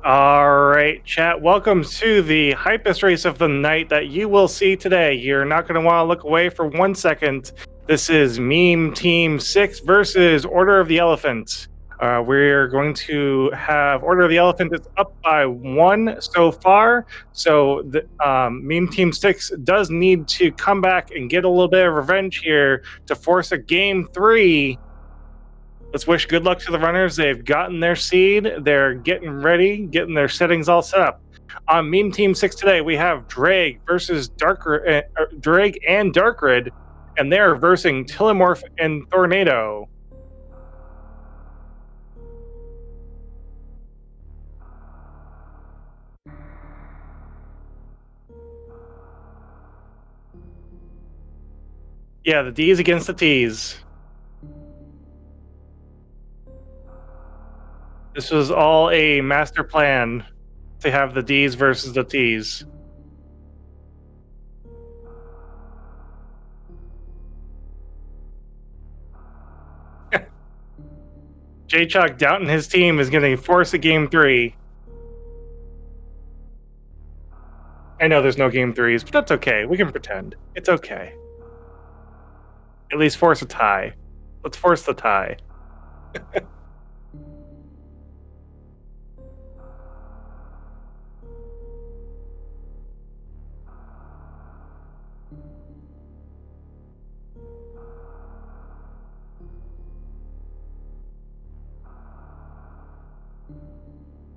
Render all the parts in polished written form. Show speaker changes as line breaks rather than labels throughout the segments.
All right, chat. Welcome to the hypest race of the night that you will see today. You're not going to want to look away for 1 second. This is Meme Team 6 versus Order of the Elephant. We're going to have Order of the Elephant is up by 1 so far. So the Meme Team 6 does need to come back and get a little bit of revenge here to force a game 3. Let's wish good luck to the runners. They've gotten their seed. They're getting ready, getting their settings all set up. On Meme Team 6 today, we have Drag versus Drag and Darkrid, and they're versing Tillimorph and Tornado. Yeah, the D's against the T's. This was all a master plan to have the D's versus the T's. J-Chuck doubting his team is going to force a game 3. I know there's no game 3s, but that's okay. We can pretend. It's okay. At least force a tie. Let's force the tie.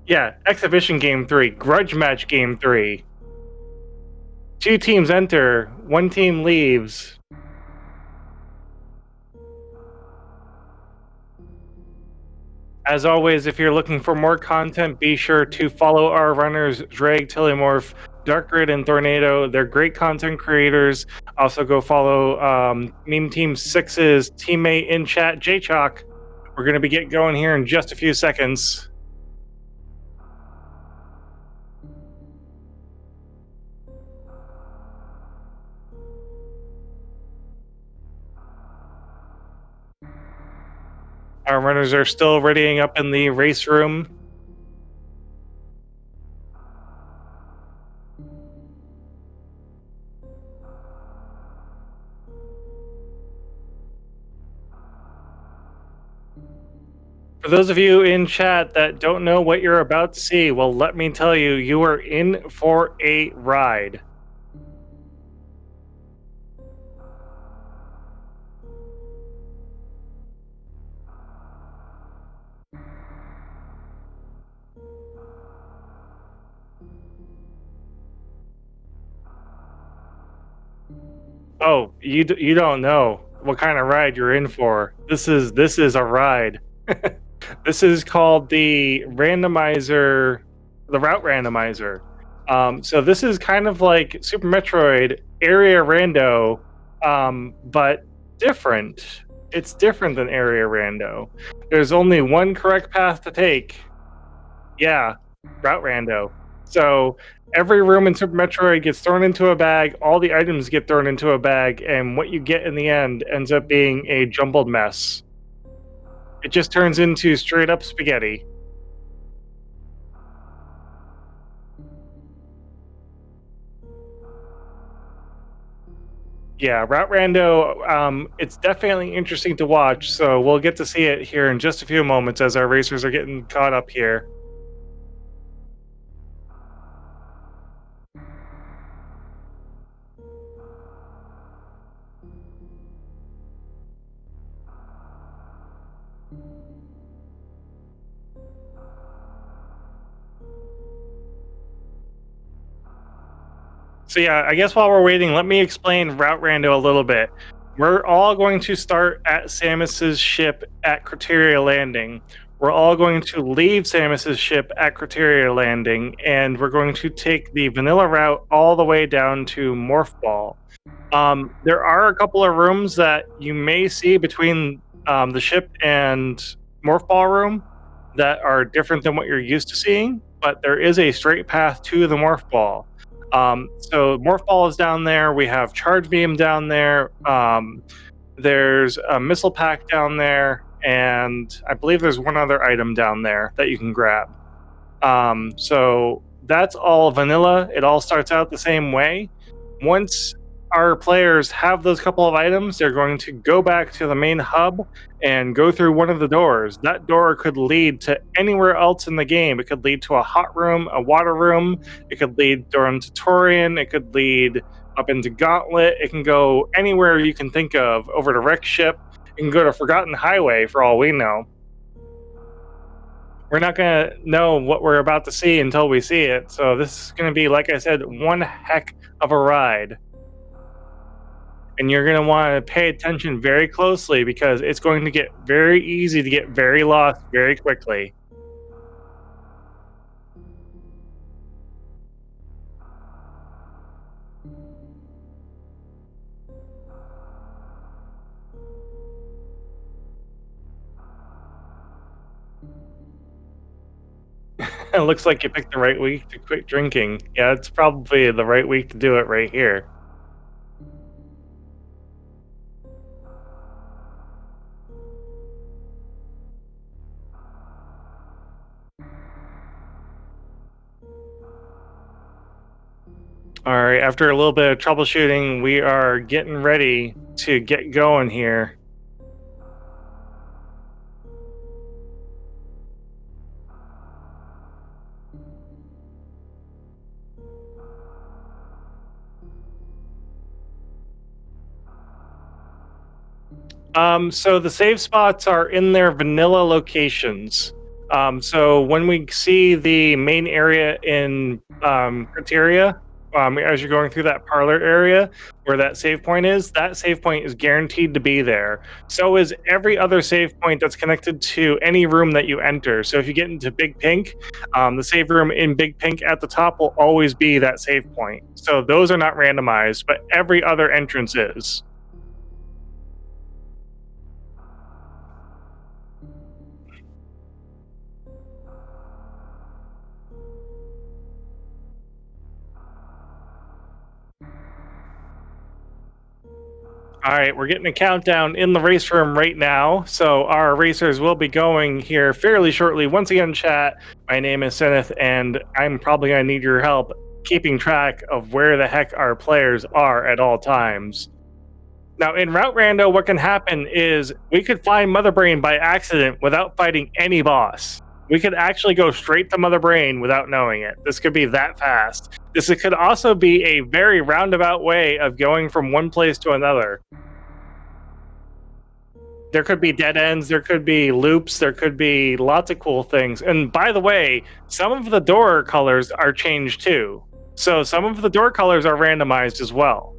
Yeah, exhibition game 3, grudge match game 3. 2 teams enter, 1 team leaves. As always, if you're looking for more content, be sure to follow our runners, Drag, Tillimorph, Darkrid, and Tornado. They're great content creators. Also, go follow Meme Team 6's teammate in chat, J-Chalk. We're going to be getting going here in just a few seconds. Our runners are still readying up in the race room. For those of you in chat that don't know what you're about to see, well, let me tell you, you are in for a ride. Oh, you don't know what kind of ride you're in for. This is a ride. This is called the randomizer, the route randomizer. So this is kind of like Super Metroid area rando, but different. It's different than area rando. There's only one correct path to take. Yeah, route rando. So every room in Super Metroid gets thrown into a bag, all the items get thrown into a bag, and what you get in the end ends up being a jumbled mess. It just turns into straight up spaghetti. Yeah, Route Rando, it's definitely interesting to watch, so we'll get to see it here in just a few moments as our racers are getting caught up here. So yeah, I guess while we're waiting, let me explain Route Rando a little bit. We're all going to start at Samus's ship at Criteria Landing. We're all going to leave Samus's ship at Criteria Landing, and we're going to take the vanilla route all the way down to Morph Ball. There are a couple of rooms that you may see between the ship and Morph Ball room that are different than what you're used to seeing, but there is a straight path to the Morph Ball. So Morph Ball is down there. We have Charge Beam down there. There's a Missile Pack down there, and I believe there's one other item down there that you can grab. So that's all vanilla. It all starts out the same way. Once our players have those couple of items, they're going to go back to the main hub and go through one of the doors. That door could lead to anywhere else in the game. It could lead to a hot room, a water room. It could lead down to Torian. It could lead up into Gauntlet. It can go anywhere you can think of, over to Rick's ship. It can go to Forgotten Highway for all we know. We're not going to know what we're about to see until we see it. So this is going to be, like I said, one heck of a ride. And you're going to want to pay attention very closely because it's going to get very easy to get very lost very quickly. It looks like you picked the right week to quit drinking. Yeah, it's probably the right week to do it right here. All right, after a little bit of troubleshooting, we are getting ready to get going here. So the save spots are in their vanilla locations. So when we see the main area in criteria, as you're going through that parlor area where that save point is guaranteed to be there. So is every other save point that's connected to any room that you enter. So if you get into Big Pink, the save room in Big Pink at the top will always be that save point. So those are not randomized, but every other entrance is. All right, we're getting a countdown in the race room right now. So our racers will be going here fairly shortly. Once again, chat, my name is Seneth, and I'm probably going to need your help keeping track of where the heck our players are at all times. Now, in Route Rando, what can happen is we could find Mother Brain by accident without fighting any boss. We could actually go straight to Mother Brain without knowing it. This could be that fast. This could also be a very roundabout way of going from one place to another. There could be dead ends, there could be loops, there could be lots of cool things. And by the way, some of the door colors are changed too. So some of the door colors are randomized as well.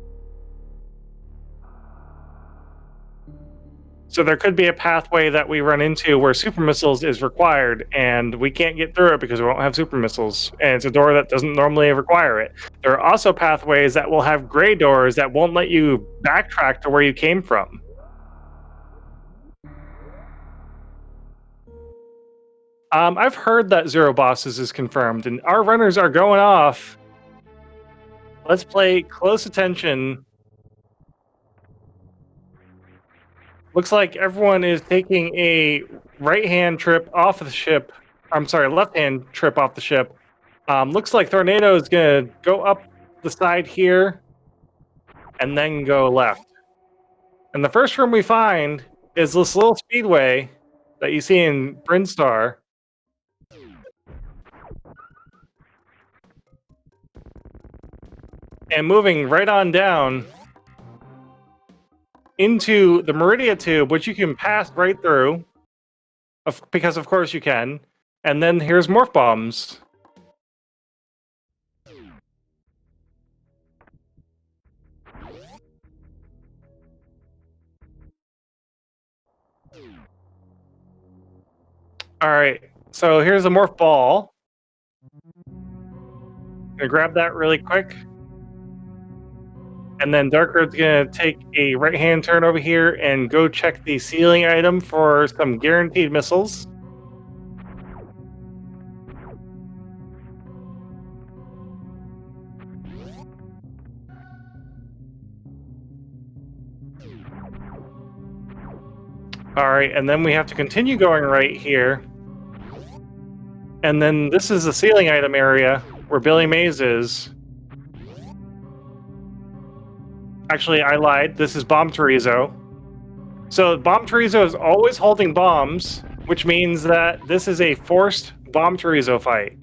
So there could be a pathway that we run into where super missiles is required and we can't get through it because we won't have super missiles. And it's a door that doesn't normally require it. There are also pathways that will have gray doors that won't let you backtrack to where you came from. I've heard that zero bosses is confirmed and our runners are going off. Let's play close attention. Looks like everyone is taking a right-hand trip off of the ship. I'm sorry, left-hand trip off the ship. Looks like Tornado is going to go up the side here and then go left. And the first room we find is this little speedway that you see in Brinstar. And moving right on down into the Meridia tube, which you can pass right through, because of course you can. And then here's morph bombs. All right, so here's a morph ball. Gonna grab that really quick. And then Darkroad's gonna take a right-hand turn over here and go check the ceiling item for some guaranteed missiles. All right, and then we have to continue going right here. And then this is the ceiling item area where Billy Mays is. Actually, I lied. This is Bomb Chorizo. So Bomb Chorizo is always holding bombs, which means that this is a forced Bomb Chorizo fight.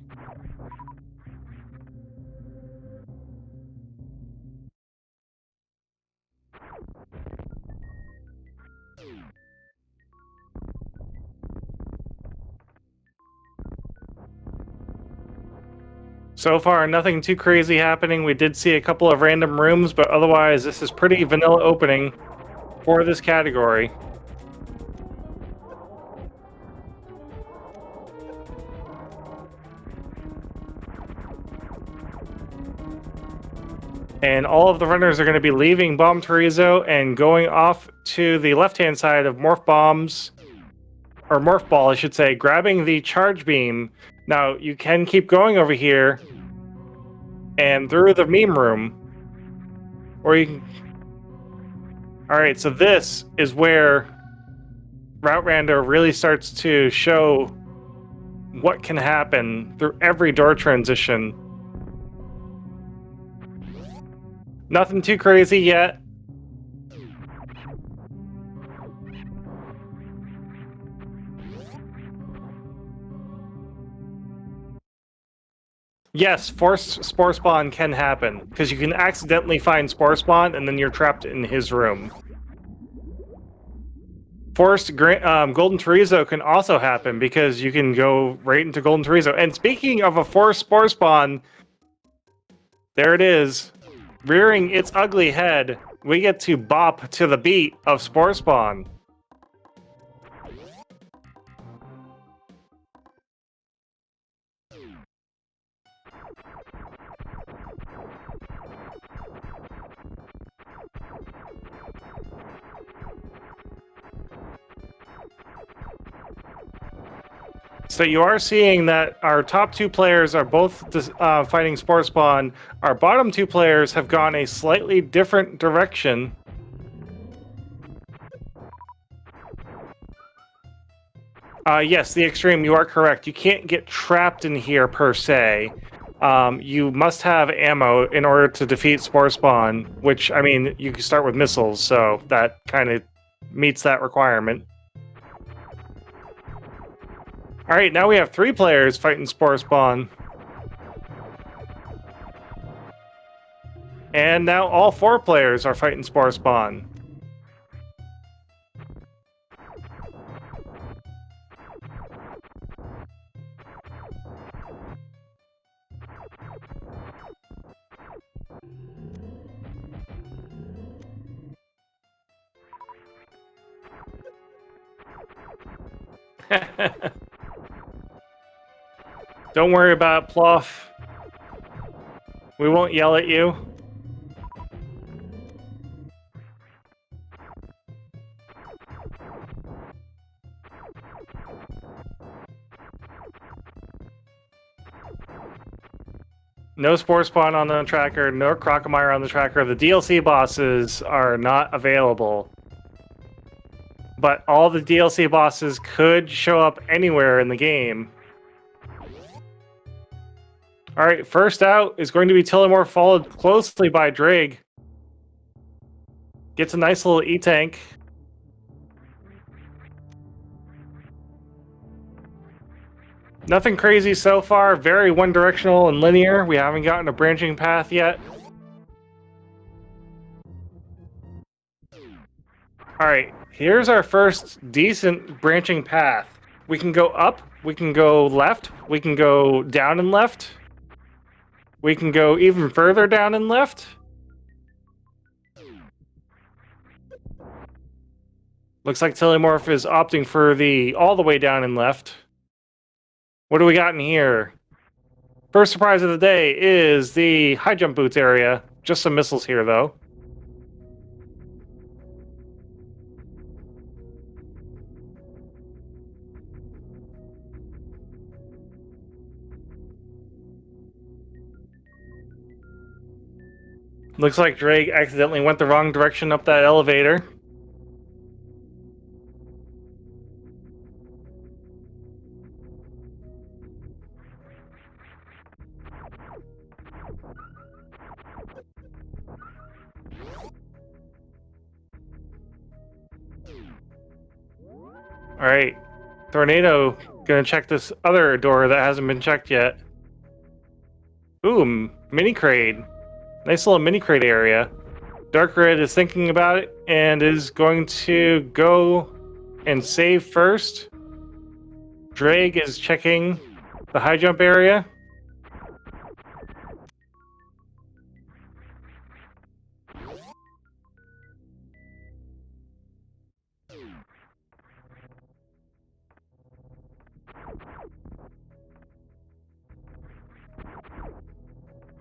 So far, nothing too crazy happening. We did see a couple of random rooms, but otherwise, this is pretty vanilla opening for this category. And all of the runners are going to be leaving Bomb Chorizo and going off to the left-hand side of Morph Bombs, or Morph Ball, I should say, grabbing the Charge Beam. Now, you can keep going over here and through the meme room, or you can... Alright, so this is where Route Rando really starts to show what can happen through every door transition. Nothing too crazy yet. Yes, forced Spore Spawn can happen, because you can accidentally find Spore Spawn and then you're trapped in his room. Forced Golden Chorizo can also happen, because you can go right into Golden Chorizo. And speaking of a forced Spore Spawn, there it is. Rearing its ugly head, we get to bop to the beat of Spore Spawn. So you are seeing that our top two players are both fighting Spore Spawn. Our bottom two players have gone a slightly different direction. Yes, the extreme, you are correct. You can't get trapped in here per se. You must have ammo in order to defeat Spore Spawn, which, I mean, you can start with missiles, so that kind of meets that requirement. Alright, now we have 3 players fighting Spore Spawn. And now all 4 players are fighting Spore Spawn. Don't worry about it, Ploff. We won't yell at you. No Spore Spawn on the tracker, no Crocomire on the tracker. The DLC bosses are not available. But all the DLC bosses could show up anywhere in the game. Alright, first out is going to be Tillamore, followed closely by Drake. Gets a nice little E-Tank. Nothing crazy so far, very one-directional and linear. We haven't gotten a branching path yet. Alright, here's our first decent branching path. We can go up, we can go left, we can go down and left. We can go even further down and left. Looks like Telемorph is opting for the all the way down and left. What do we got in here? First surprise of the day is the high jump boots area. Just some missiles here, though. Looks like Drake accidentally went the wrong direction up that elevator. All right, Tornado gonna check this other door that hasn't been checked yet. Ooh, mini crate. Nice little mini crate area. Dark Red is thinking about it and is going to go and save first. Drake is checking the high jump area.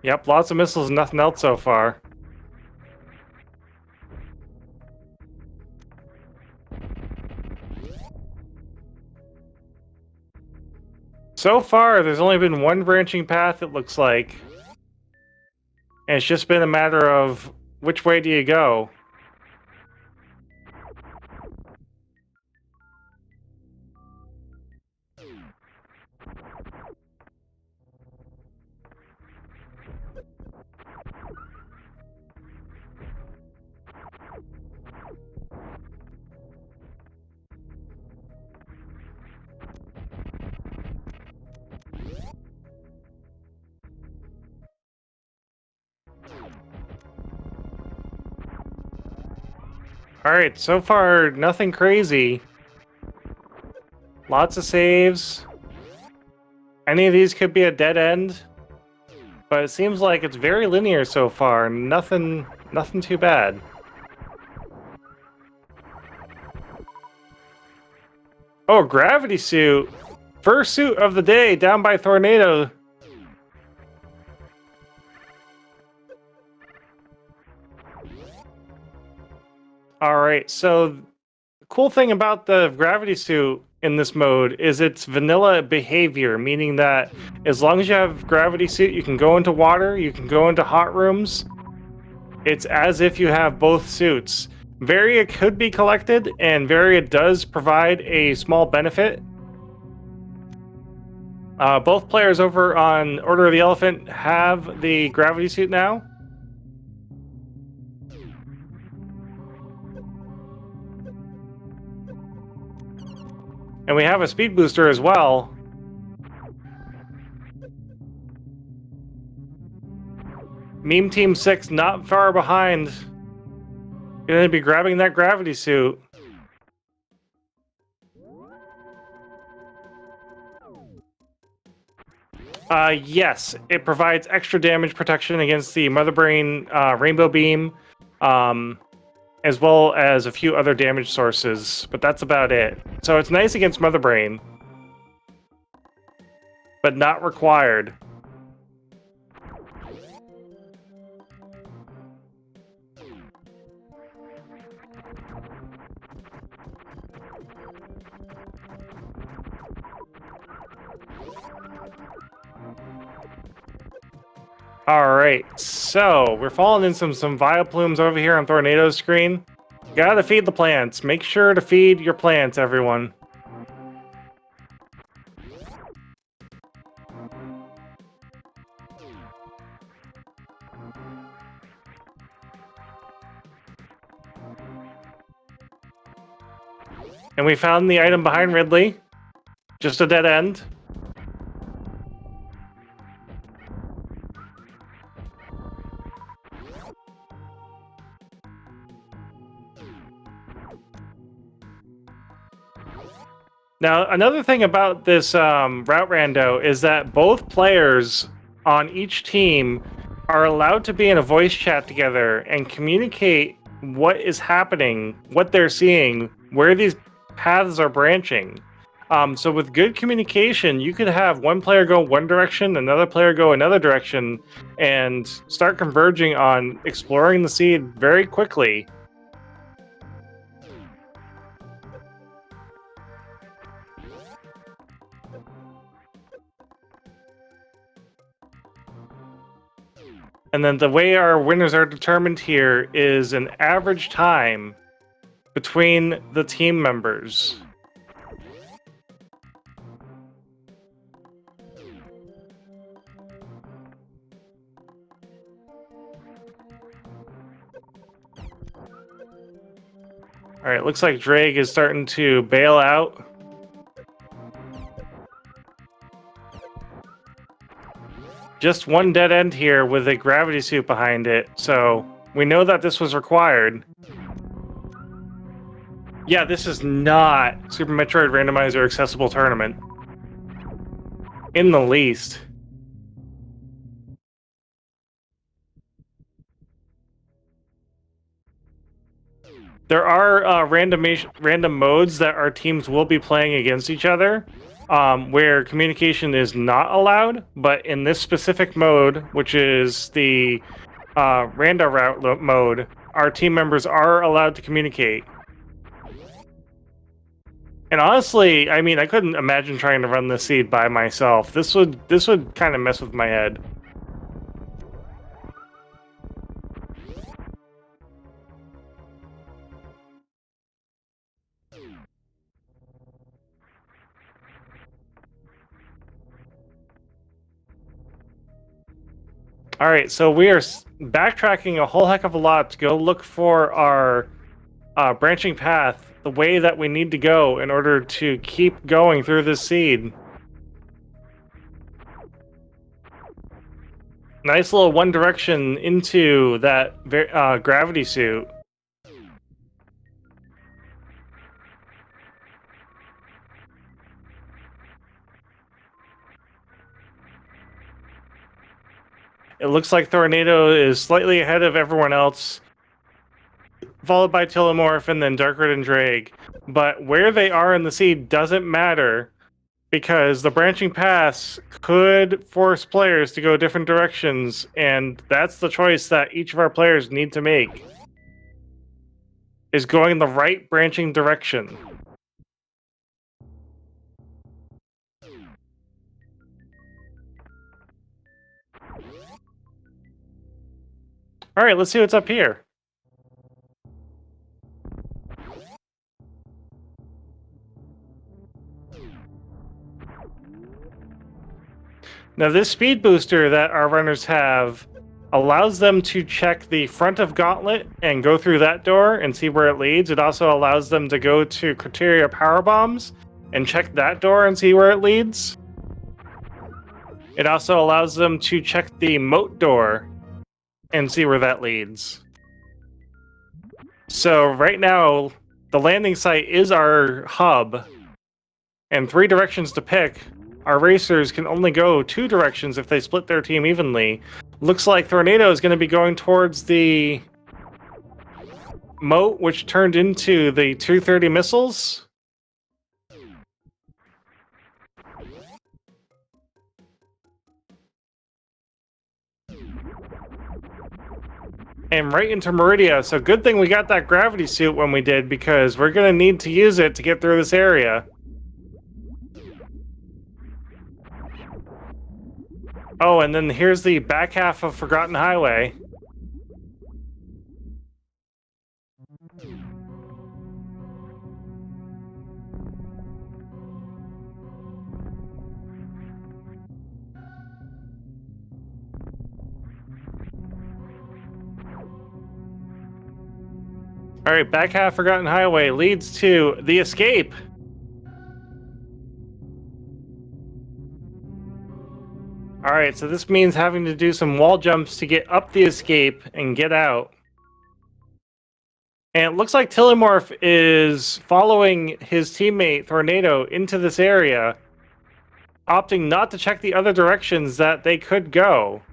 Yep, lots of missiles, nothing else so far. So far, there's only been one branching path, it looks like. And it's just been a matter of which way do you go? Alright, so far, nothing crazy. Lots of saves. Any of these could be a dead end. But it seems like it's very linear so far. Nothing too bad. Oh, gravity suit. First suit of the day down by Tornado. Alright, so the cool thing about the gravity suit in this mode is its vanilla behavior, meaning that as long as you have gravity suit, you can go into water, you can go into hot rooms. It's as if you have both suits. Varia could be collected, and Varia does provide a small benefit. Both players over on Order of the Elephant have the gravity suit now. And we have a speed booster as well. Meme Team 6 not far behind. Gonna be grabbing that gravity suit. Yes, it provides extra damage protection against the Mother Brain Rainbow Beam, as well as a few other damage sources, but that's about it. So it's nice against Mother Brain, but not required. Alright, so we're falling in some Vileplumes over here on Tornado's screen. Gotta feed the plants. Make sure to feed your plants, everyone. And we found the item behind Ridley. Just a dead end. Now, another thing about this route rando is that both players on each team are allowed to be in a voice chat together and communicate what is happening, what they're seeing, where these paths are branching. So with good communication, you could have one player go one direction, another player go another direction, and start converging on exploring the seed very quickly. And then the way our winners are determined here is an average time between the team members. All right, looks like Drake is starting to bail out. Just one dead end here with a gravity suit behind it, so we know that this was required. Yeah, this is not Super Metroid Randomizer accessible tournament. In the least. There are random modes that our teams will be playing against each other, where communication is not allowed. But in this specific mode, which is the Rando route mode, our team members are allowed to communicate. And honestly, I mean, I couldn't imagine trying to run this seed by myself. This would kind of mess with my head. All right, so we are backtracking a whole heck of a lot to go look for our branching path, the way that we need to go in order to keep going through this seed. Nice little one direction into that gravity suit. It looks like Tornado is slightly ahead of everyone else, followed by Tillamorph and then Darkred and Drake. But where they are in the seed doesn't matter, because the branching paths could force players to go different directions, and that's the choice that each of our players need to make, is going the right branching direction. All right, let's see what's up here. Now, this speed booster that our runners have allows them to check the front of Gauntlet and go through that door and see where it leads. It also allows them to go to Criteria Power Bombs and check that door and see where it leads. It also allows them to check the moat door and see where that leads. So right now, the landing site is our hub, and 3 directions to pick. Our racers can only go 2 directions if they split their team evenly. Looks like Tornado is going to be going towards the moat, which turned into the 230 missiles. And right into Meridia. So good thing we got that gravity suit when we did, because we're going to need to use it to get through this area. Oh, and then here's the back half of Forgotten Highway. All right, back half Forgotten Highway leads to the escape. All right, so this means having to do some wall jumps to get up the escape and get out. And it looks like Tillamorph is following his teammate Tornado into this area, opting not to check the other directions that they could go.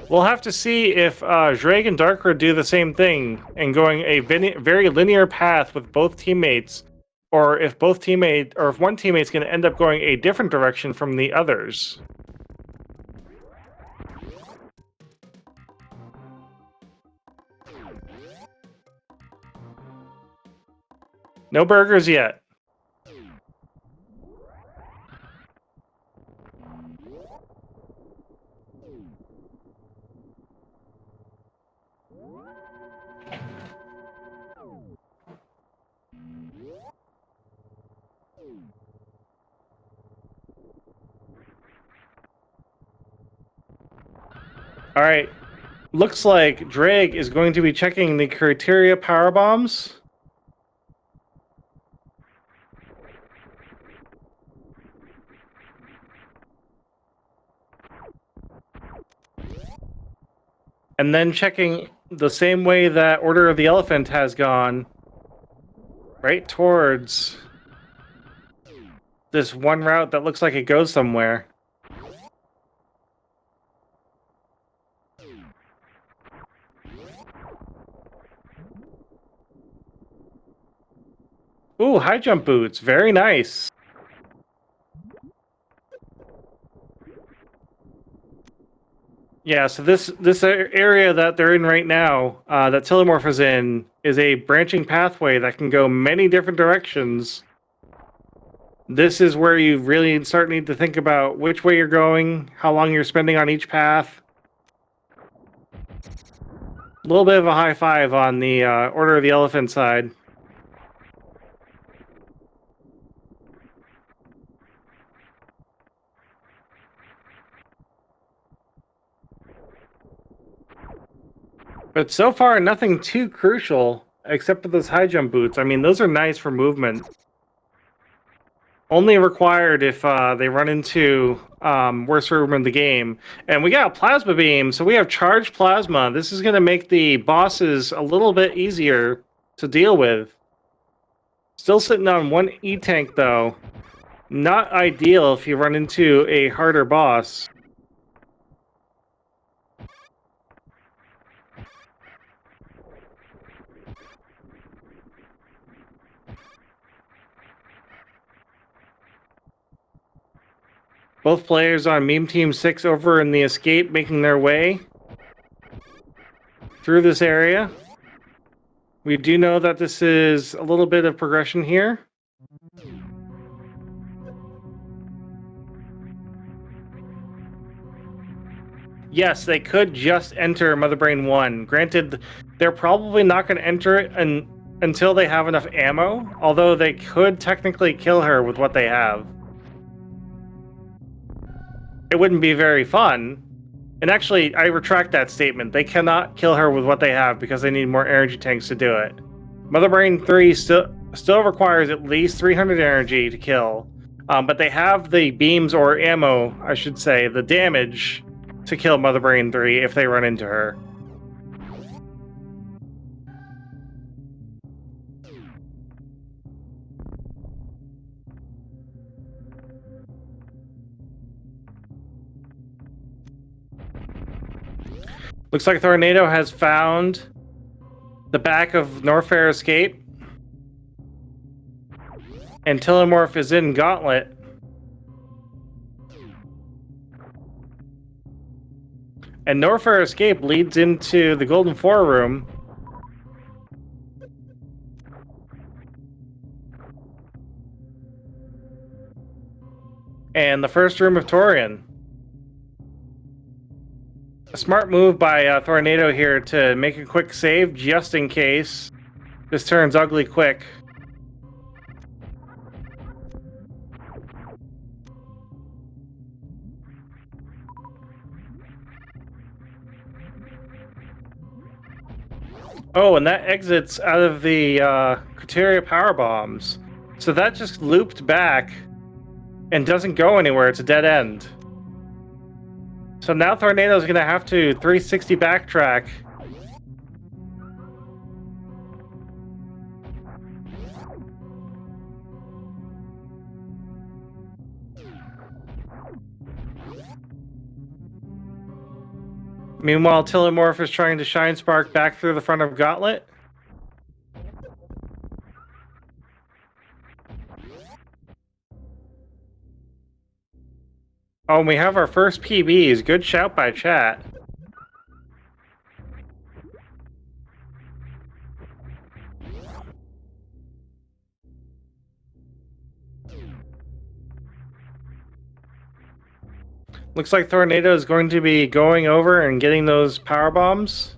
We'll have to see if Drake and Darkred do the same thing and going a very linear path with both teammates, or if one teammate's going to end up going a different direction from the others. No burgers yet. All right. Looks like Drake is going to be checking the Criteria Power Bombs. And then checking the same way that Order of the Elephant has gone, right towards this one route that looks like it goes somewhere. Ooh, high jump boots. Very nice. Yeah, so this area that they're in right now, that Telemorph is in, is a branching pathway that can go many different directions. This is where you really start need to think about which way you're going, how long you're spending on each path. A little bit of a high five on the Order of the Elephant side. But so far, nothing too crucial, except for those high jump boots. I mean, those are nice for movement. Only required if they run into worst room in the game. And we got a plasma beam, so we have charged plasma. This is going to make the bosses a little bit easier to deal with. Still sitting on one E-tank, though. Not ideal if you run into a harder boss. Both players on Meme Team 6 over in the escape making their way through this area. We do know that this is a little bit of progression here. Yes, they could just enter Mother Brain 1. Granted, they're probably not going to enter it until they have enough ammo, although they could technically kill her with what they have. It wouldn't be very fun. And actually, I retract that statement. They cannot kill her with what they have because they need more energy tanks to do it. Mother Brain 3 still requires at least 300 energy to kill, but they have the beams or ammo, I should say, the damage to kill Mother Brain 3 if they run into her. Looks like Tornado has found the back of Norfair Escape. And Telemorph is in Gauntlet. And Norfair Escape leads into the Golden Four room. And the first room of Torian. A smart move by Tornado here to make a quick save just in case this turns ugly quick. Oh, and that exits out of the Criteria power bombs. So that just looped back and doesn't go anywhere. It's a dead end. So now Tornado's going to have to 360 backtrack. Meanwhile, Telemorph is trying to Shine Spark back through the front of Gauntlet. Oh, and we have our first PBs. Good shout by chat. Looks like Tornado is going to be going over and getting those power bombs,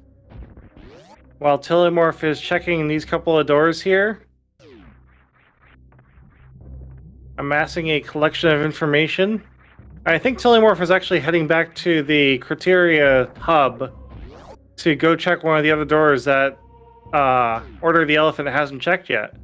while Telemorph is checking these couple of doors here, amassing a collection of information. I think Telemorph is actually heading back to the Criteria hub to go check one of the other doors that Order of the Elephant hasn't checked yet.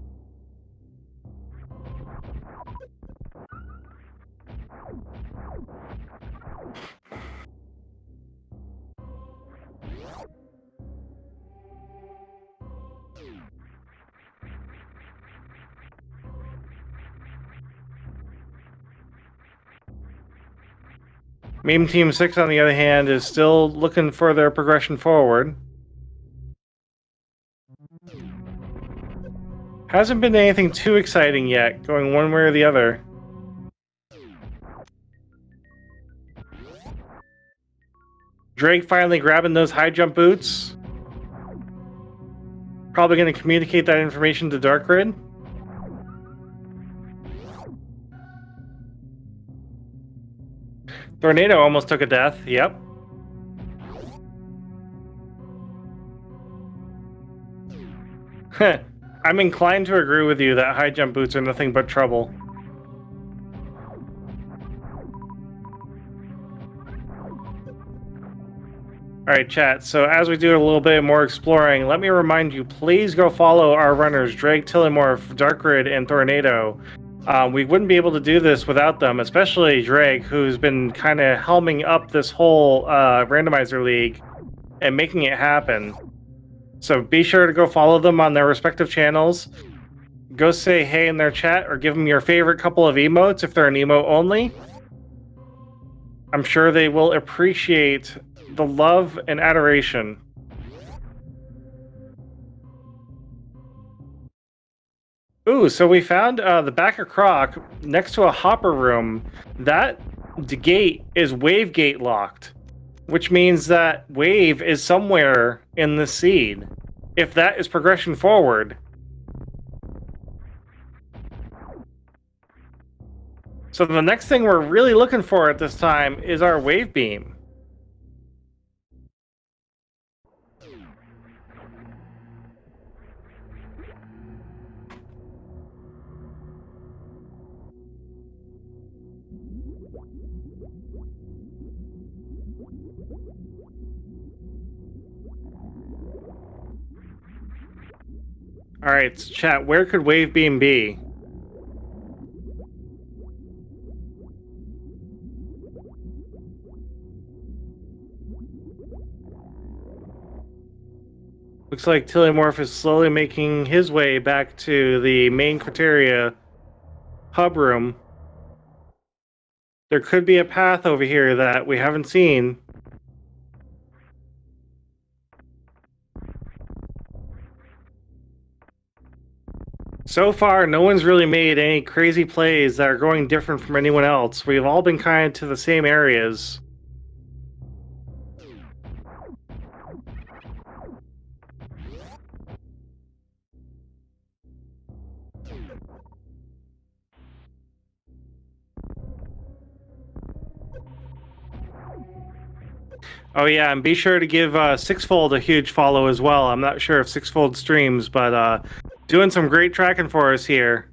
Meme Team 6, on the other hand, is still looking for their progression forward. Hasn't been anything too exciting yet, going one way or the other. Drake finally grabbing those high jump boots. Probably going to communicate that information to Dark Grid. Tornado almost took a death, yep. I'm inclined to agree with you that high jump boots are nothing but trouble. Alright, chat, so as we do a little bit more exploring, let me remind you, please go follow our runners, Drake, Tillimorph, Dark Grid, and Tornado. We wouldn't be able to do this without them, especially Drake, who's been kind of helming up this whole randomizer league and making it happen. So be sure to go follow them on their respective channels. Go say hey in their chat or give them your favorite couple of emotes if they're an emote only. I'm sure they will appreciate the love and adoration. Ooh, so we found the back of Croc next to a hopper room. That gate is wave gate locked, which means that wave is somewhere in the seed. If that is progression forward. So the next thing we're really looking for at this time is our wave beam. All right, chat, where could wave beam be? Looks like Tillimorph is slowly making his way back to the main criteria hub room. There could be a path over here that we haven't seen. So far, no one's really made any crazy plays that are going different from anyone else. We've all been kind of to the same areas. Oh yeah, and be sure to give Sixfold a huge follow as well. I'm not sure if Sixfold streams, but doing some great tracking for us here.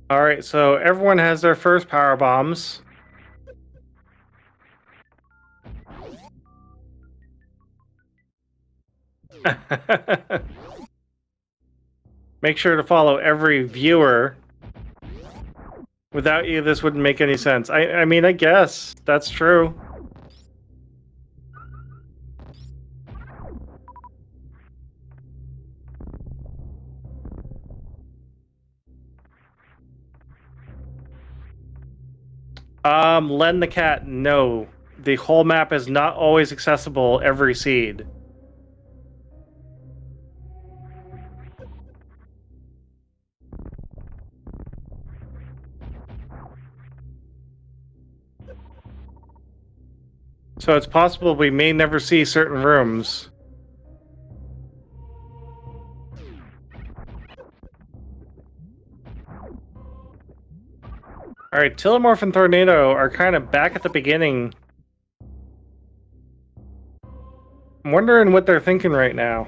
All right, so everyone has their first power bombs. Make sure to follow every viewer. Without you, this wouldn't make any sense. I mean, I guess that's true. Len the cat, no. The whole map is not always accessible every seed. So it's possible we may never see certain rooms. Alright, Tillimorph and Tornado are kind of back at the beginning. I'm wondering what they're thinking right now.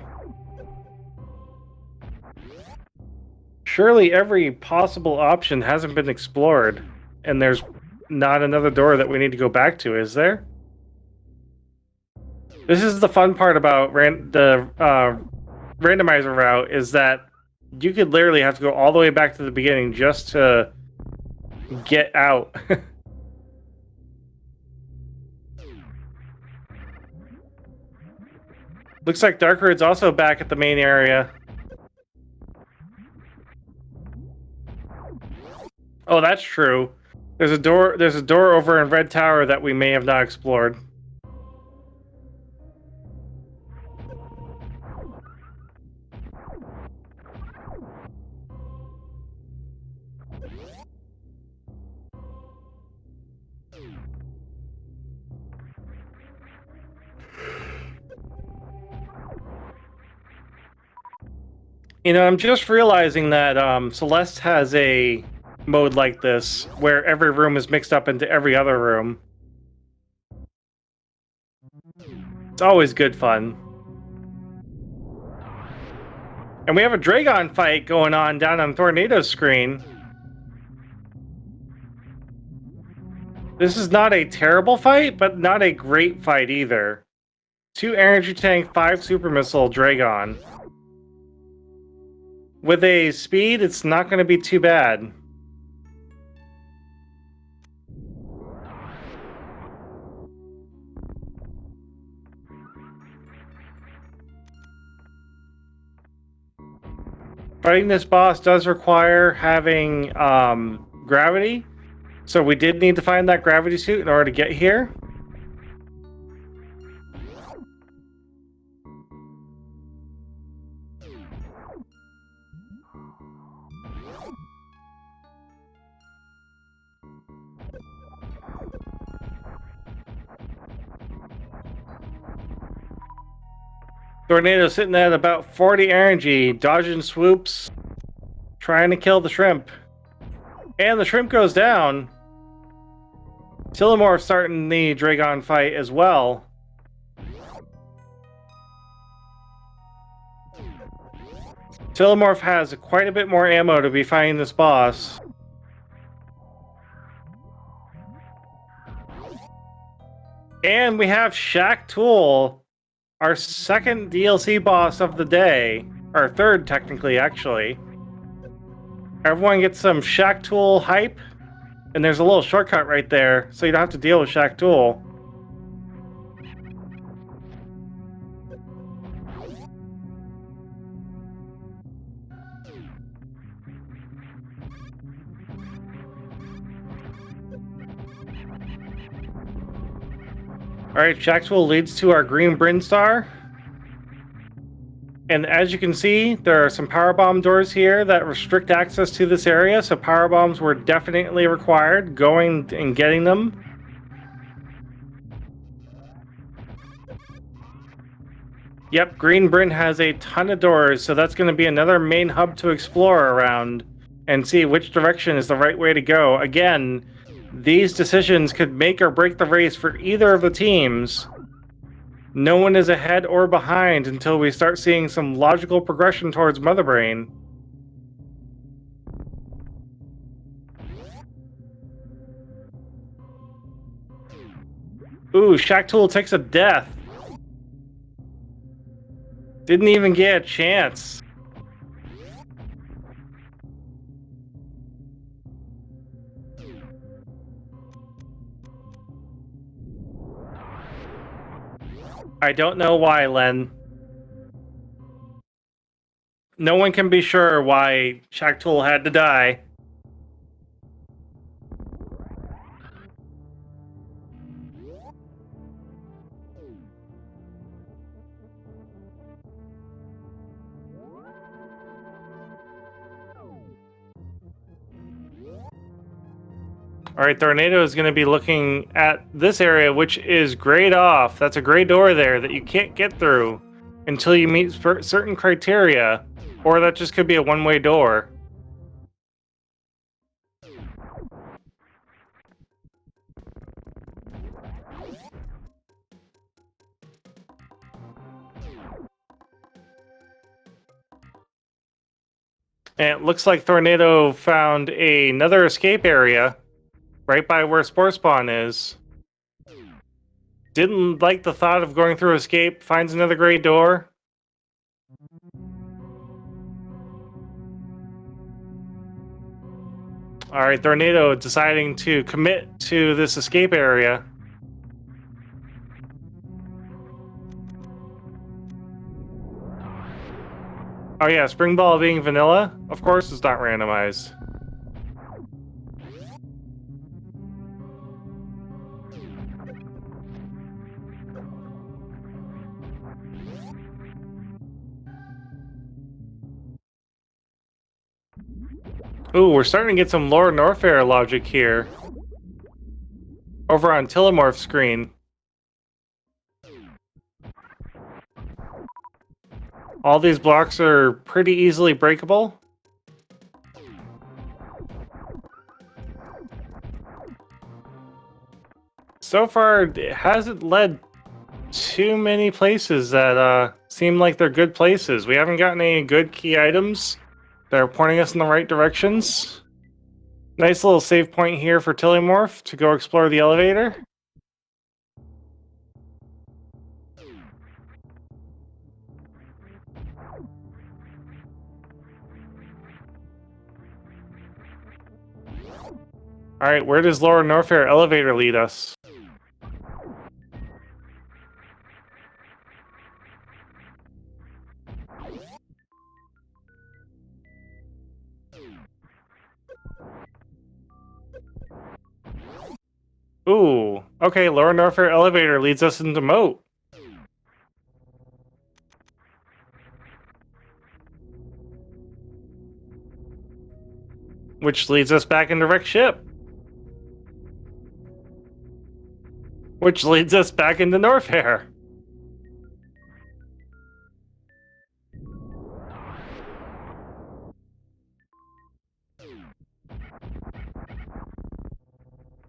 Surely every possible option hasn't been explored, and there's not another door that we need to go back to, is there? This is the fun part about the randomizer route, is that you could literally have to go all the way back to the beginning just to get out. Looks like Darkroot's also back at the main area. Oh, that's true. There's a door over in Red Tower that we may have not explored. You know, I'm just realizing that Celeste has a mode like this where every room is mixed up into every other room. It's always good fun. And we have a Dragon fight going on down on Tornado's screen. This is not a terrible fight, but not a great fight either. 2 energy tank, 5 super missile Dragon. With a speed, it's not going to be too bad. Fighting this boss does require having gravity, so we did need to find that gravity suit in order to get here. Tornado sitting at about 40 energy, dodging swoops, trying to kill the shrimp. And the shrimp goes down. Tillamore starting the Dragon fight as well. Tillamorph has quite a bit more ammo to be fighting this boss. And we have Shaq Tool, our second DLC boss of the day, or third technically, actually. Everyone gets some Shaq Tool hype, and there's a little shortcut right there, so you don't have to deal with Shaq Tool. Alright, Shaq Tool leads to our green Bryn Star. And as you can see, there are some power bomb doors here that restrict access to this area, so power bombs were definitely required, going and getting them. Yep, Green Bryn has a ton of doors, so that's going to be another main hub to explore around and see which direction is the right way to go. Again, these decisions could make or break the race for either of the teams. No one is ahead or behind until we start seeing some logical progression towards Mother Brain. Ooh, Shaq Tool takes a death. Didn't even get a chance. I don't know why, Len. No one can be sure why Shaq Tool had to die. Alright, Tornado is going to be looking at this area, which is grayed off. That's a gray door there that you can't get through until you meet certain criteria, or that just could be a one-way door. And it looks like Tornado found another escape area right by where Spore Spawn is. Didn't like the thought of going through escape, finds another gray door. Alright, Tornado deciding to commit to this escape area. Oh yeah, Spring Ball being vanilla? Of course it's not randomized. Ooh, we're starting to get some Lore Norfair logic here. Over on Telomorph's screen. All these blocks are pretty easily breakable. So far, it hasn't led too many places that seem like they're good places. We haven't gotten any good key items that are pointing us in the right directions. Nice little save point here for Telomorph to go explore the elevator. Alright, where does Lore Norfair elevator lead us? Ooh, okay, Lore Norfair elevator leads us into Moat. Which leads us back into Wreck Ship. Which leads us back into Norfair.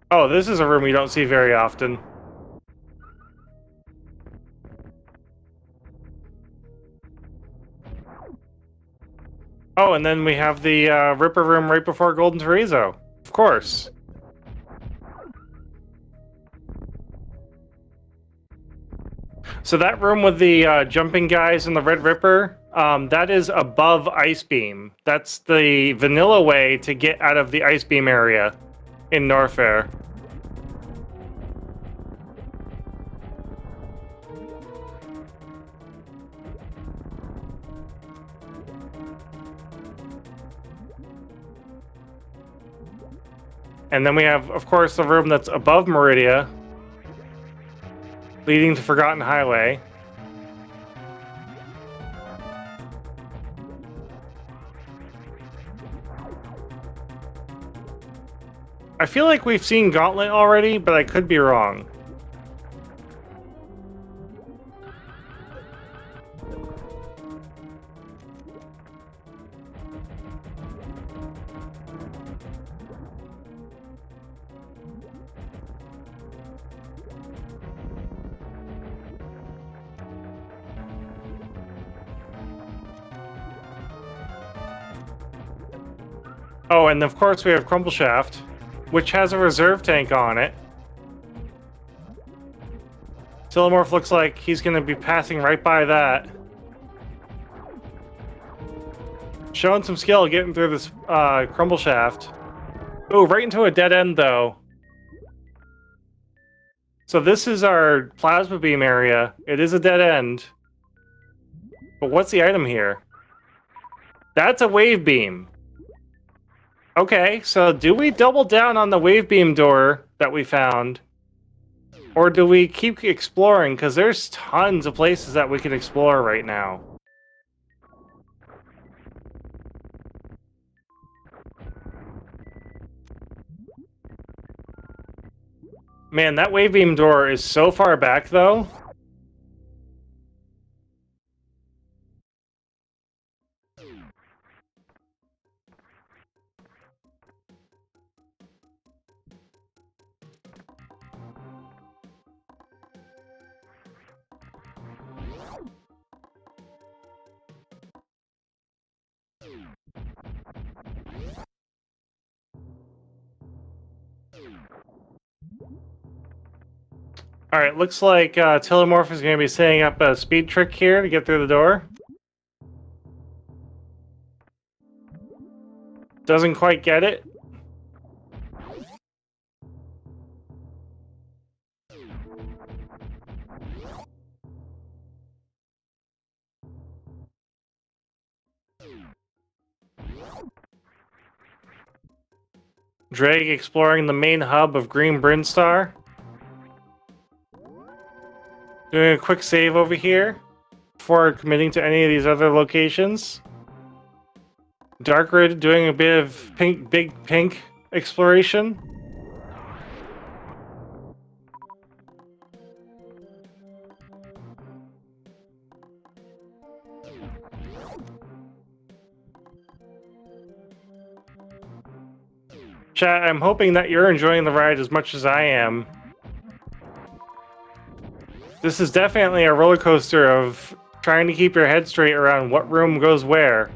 Oh, this is a room we don't see very often. Oh, and then we have the Ripper room right before Golden Terrazzo. Of course. So that room with the jumping guys and the Red Ripper, that is above Ice Beam. That's the vanilla way to get out of the Ice Beam area in Norfair. And then we have, of course, the room that's above Meridia, leading to Forgotten Highway. I feel like we've seen Gauntlet already, but I could be wrong. Oh, and of course we have Crumbleshaft, which has a reserve tank on it. Telomorph looks like he's going to be passing right by that. Showing some skill getting through this Crumbleshaft. Oh, right into a dead end, though. So this is our Plasma Beam area. It is a dead end. But what's the item here? That's a Wave Beam. Okay, so do we double down on the Wave Beam door that we found? Or do we keep exploring? Because there's tons of places that we can explore right now. Man, that Wave Beam door is so far back, though. All right, looks like Telemorph is going to be setting up a speed trick here to get through the door. Doesn't quite get it. Drake exploring the main hub of Green Brinstar. Doing a quick save over here before committing to any of these other locations. Darkrid doing a bit of big pink exploration. Chat, I'm hoping that you're enjoying the ride as much as I am. This is definitely a roller coaster of trying to keep your head straight around what room goes where.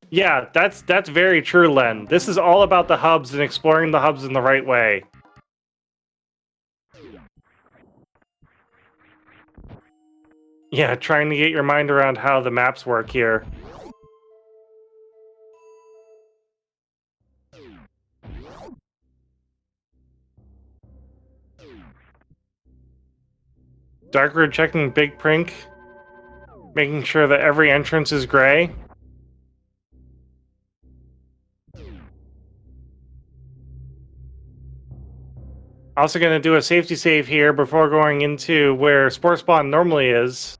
Yeah, that's very true, Len. This is all about the hubs and exploring the hubs in the right way. Yeah, trying to get your mind around how the maps work here. Darkroot checking Big Prink, making sure that every entrance is gray. Also going to do a safety save here before going into where Sport Spawn normally is.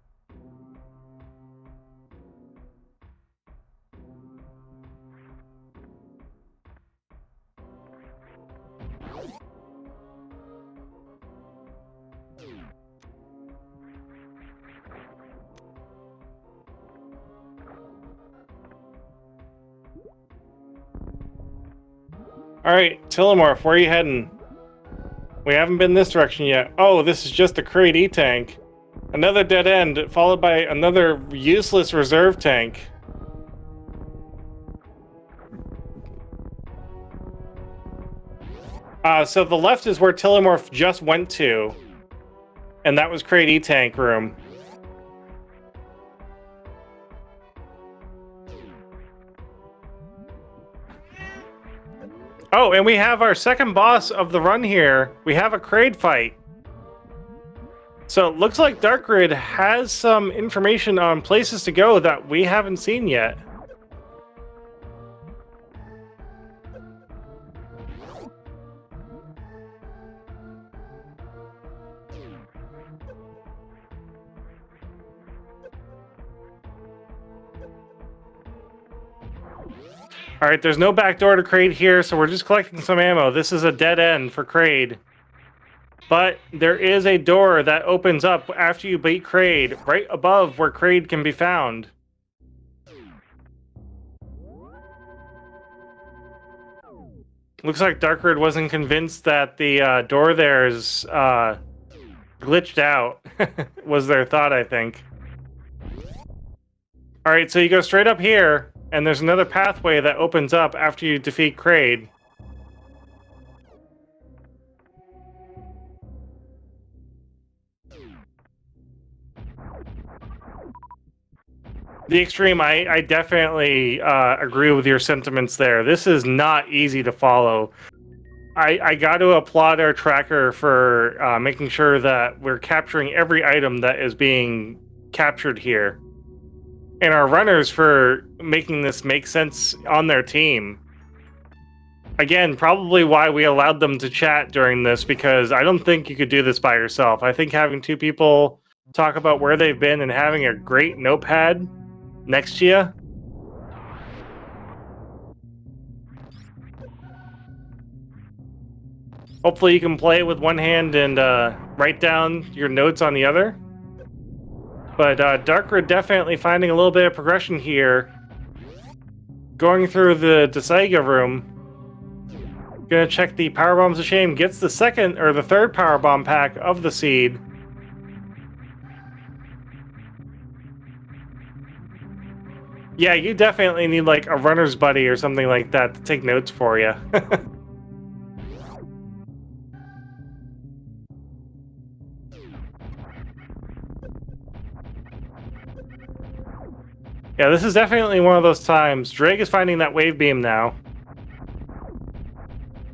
Alright, Telemorph, where are you heading? We haven't been this direction yet. Oh, this is just a Crate E-Tank. Another dead end, followed by another useless reserve tank. So the left is where Telemorph just went to. And that was Crate E-Tank room. Oh, and we have our second boss of the run here. We have a Kraid fight. So it looks like Darkrid has some information on places to go that we haven't seen yet. Alright, there's no back door to Kraid here, so we're just collecting some ammo. This is a dead end for Kraid. But there is a door that opens up after you beat Kraid, right above where Kraid can be found. Looks like Darkrid wasn't convinced that the door there is glitched out, was their thought, I think. Alright, so you go straight up here, and there's another pathway that opens up after you defeat Kraid. The Extreme, I definitely agree with your sentiments there. This is not easy to follow. I got to applaud our tracker for making sure that we're capturing every item that is being captured here. And our runners for making this make sense on their team. Again, probably why we allowed them to chat during this, because I don't think you could do this by yourself. I think having two people talk about where they've been and having a great notepad next to you. Hopefully you can play with one hand and write down your notes on the other. But Darkrid definitely finding a little bit of progression here. Going through the Desaiga room. Gonna check the Power Bombs of Shame. Gets the second or the third Power Bomb pack of the seed. Yeah, you definitely need like a runner's buddy or something like that to take notes for you. Yeah, this is definitely one of those times. Drake is finding that wave beam now.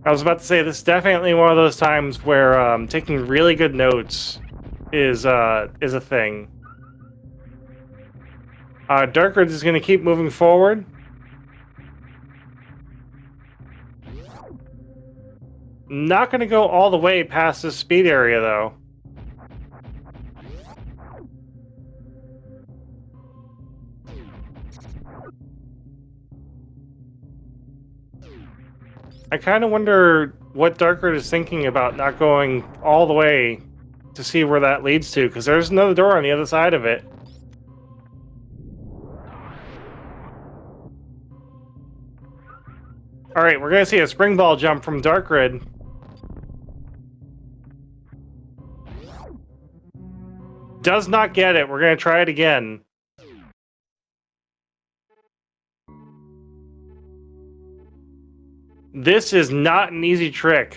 I was about to say, this is definitely one of those times where taking really good notes is a thing. Darkridge is going to keep moving forward. Not going to go all the way past this speed area, though. I kind of wonder what Darkridge is thinking about not going all the way to see where that leads to, because there's another door on the other side of it. Alright, we're going to see a spring ball jump from Darkridge. Does not get it. We're going to try it again. This is not an easy trick.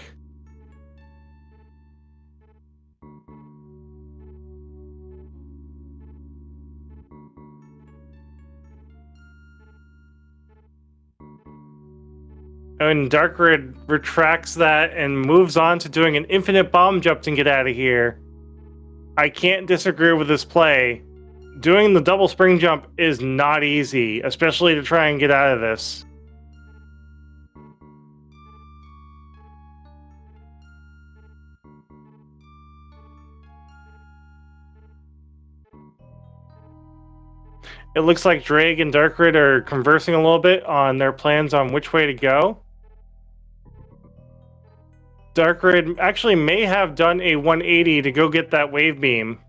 And Darkrid retracts that and moves on to doing an infinite bomb jump to get out of here. I can't disagree with this play. Doing the double spring jump is not easy, especially to try and get out of this. It looks like Drake and Darkrid are conversing a little bit on their plans on which way to go. Darkrid actually may have done a 180 to go get that wave beam.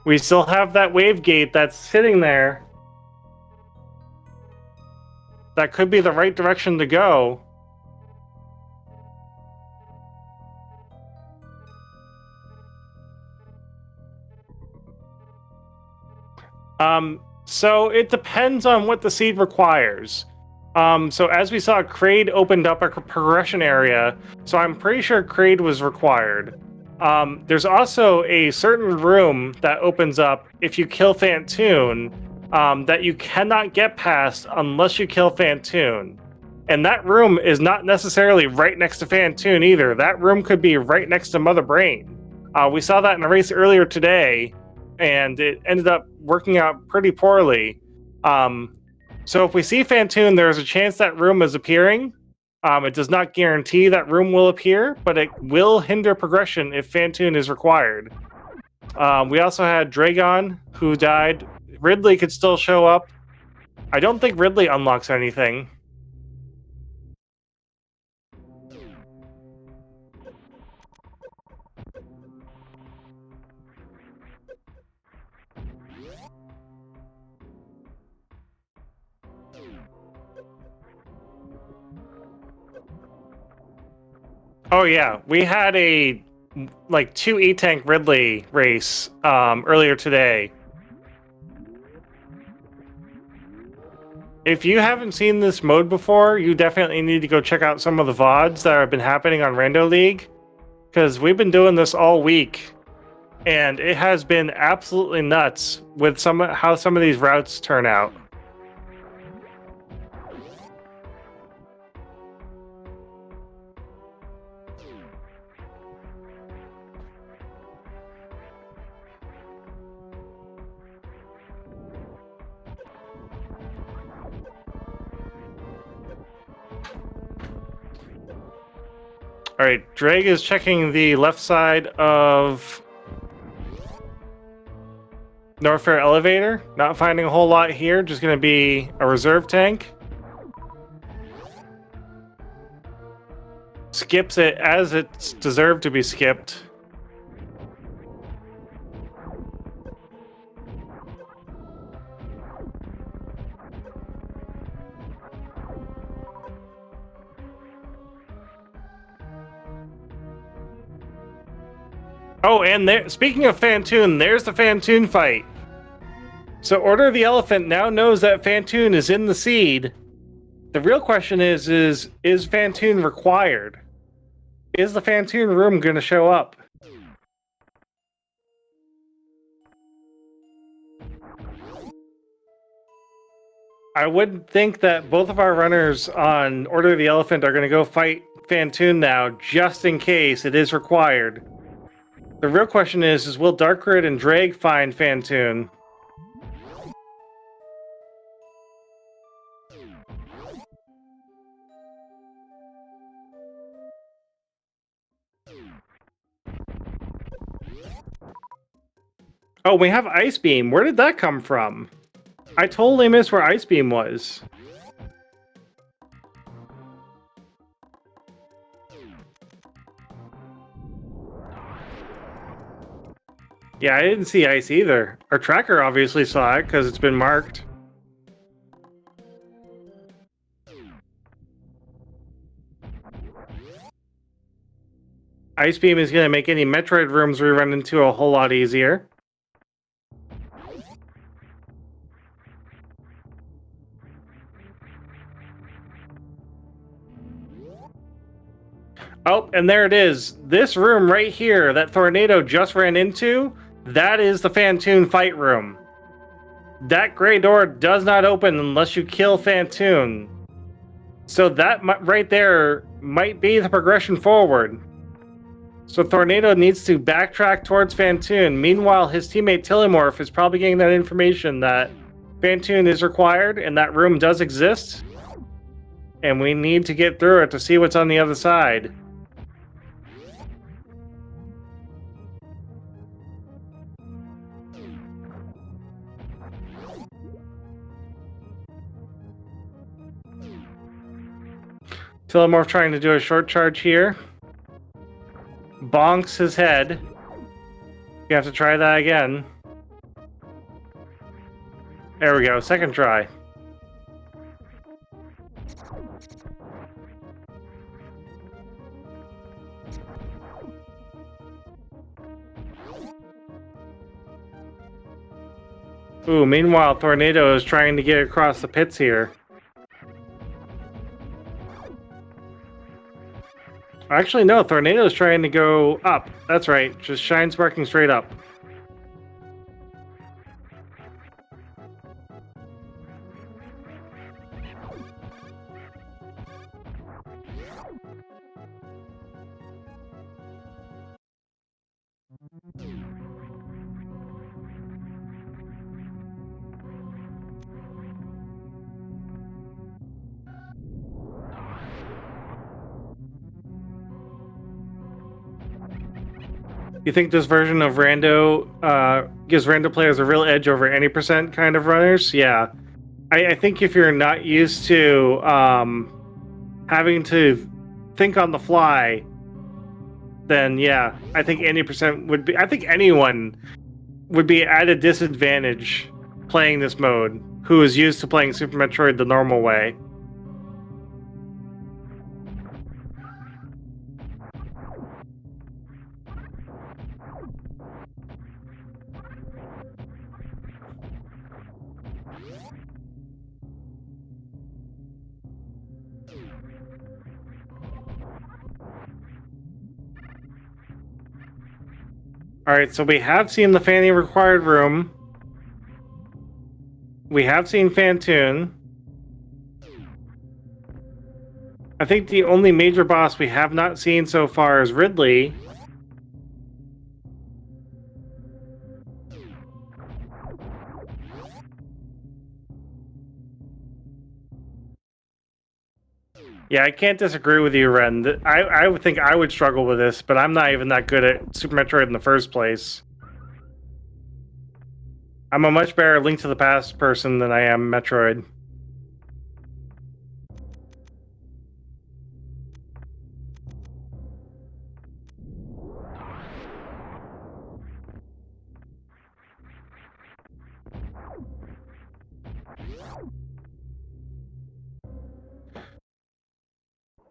We still have that wave gate that's sitting there. That could be the right direction to go. So it depends on what the seed requires. So as we saw, Kraid opened up a progression area, so I'm pretty sure Kraid was required. There's also a certain room that opens up if you kill Fantoon, that you cannot get past unless you kill Fantoon. And that room is not necessarily right next to Fantoon either. That room could be right next to Mother Brain. We saw that in a race earlier today, and it ended up working out pretty poorly. So if we see Fantoon, there's a chance that room is appearing. It does not guarantee that room will appear, but it will hinder progression if Fantoon is required. We also had Dragon, who died. Ridley could still show up. I don't think Ridley unlocks anything. Oh yeah, we had a like 2 E-Tank Ridley race earlier today. If you haven't seen this mode before, you definitely need to go check out some of the VODs that have been happening on Rando League, because we've been doing this all week, and it has been absolutely nuts with how some of these routes turn out. All right, Drake is checking the left side of Norfair Elevator. Not finding a whole lot here. Just going to be a reserve tank. Skips it as it's deserved to be skipped. Oh, and there, speaking of Fantoon, there's the Fantoon fight. So Order of the Elephant now knows that Fantoon is in the seed. The real question is Fantoon required? Is the Fantoon room going to show up? I would think that both of our runners on Order of the Elephant are going to go fight Fantoon now, just in case it is required. The real question is will Darkrid and Drake find Fantoon? Oh, we have Ice Beam. Where did that come from? I totally missed where Ice Beam was. Yeah, I didn't see Ice either. Our tracker obviously saw it because it's been marked. Ice Beam is going to make any Metroid rooms we run into a whole lot easier. Oh, and there it is. This room right here that Tornado just ran into, that is the Fantoon fight room. That gray door does not open unless you kill Fantoon. So that right there might be the progression forward. So Tornado needs to backtrack towards Fantoon. Meanwhile, his teammate Tillimorph is probably getting that information that Fantoon is required and that room does exist. And we need to get through it to see what's on the other side. Tillimorph trying to do a short charge here. Bonks his head. You have to try that again. There we go, second try. Ooh, meanwhile, Tornado is trying to get across the pits here. Actually, no, Tornado is trying to go up. That's right, just shine sparking straight up. You think this version of Rando gives Rando players a real edge over any percent kind of runners? Yeah. I think if you're not used to having to think on the fly, then yeah, I think any percent would be. I think anyone would be at a disadvantage playing this mode who is used to playing Super Metroid the normal way. Alright, so we have seen the Fanny required room. We have seen Fantoon. I think the only major boss we have not seen so far is Ridley. Yeah, I can't disagree with you, Ren. I would think I would struggle with this, but I'm not even that good at Super Metroid in the first place. I'm a much better Link to the Past person than I am Metroid.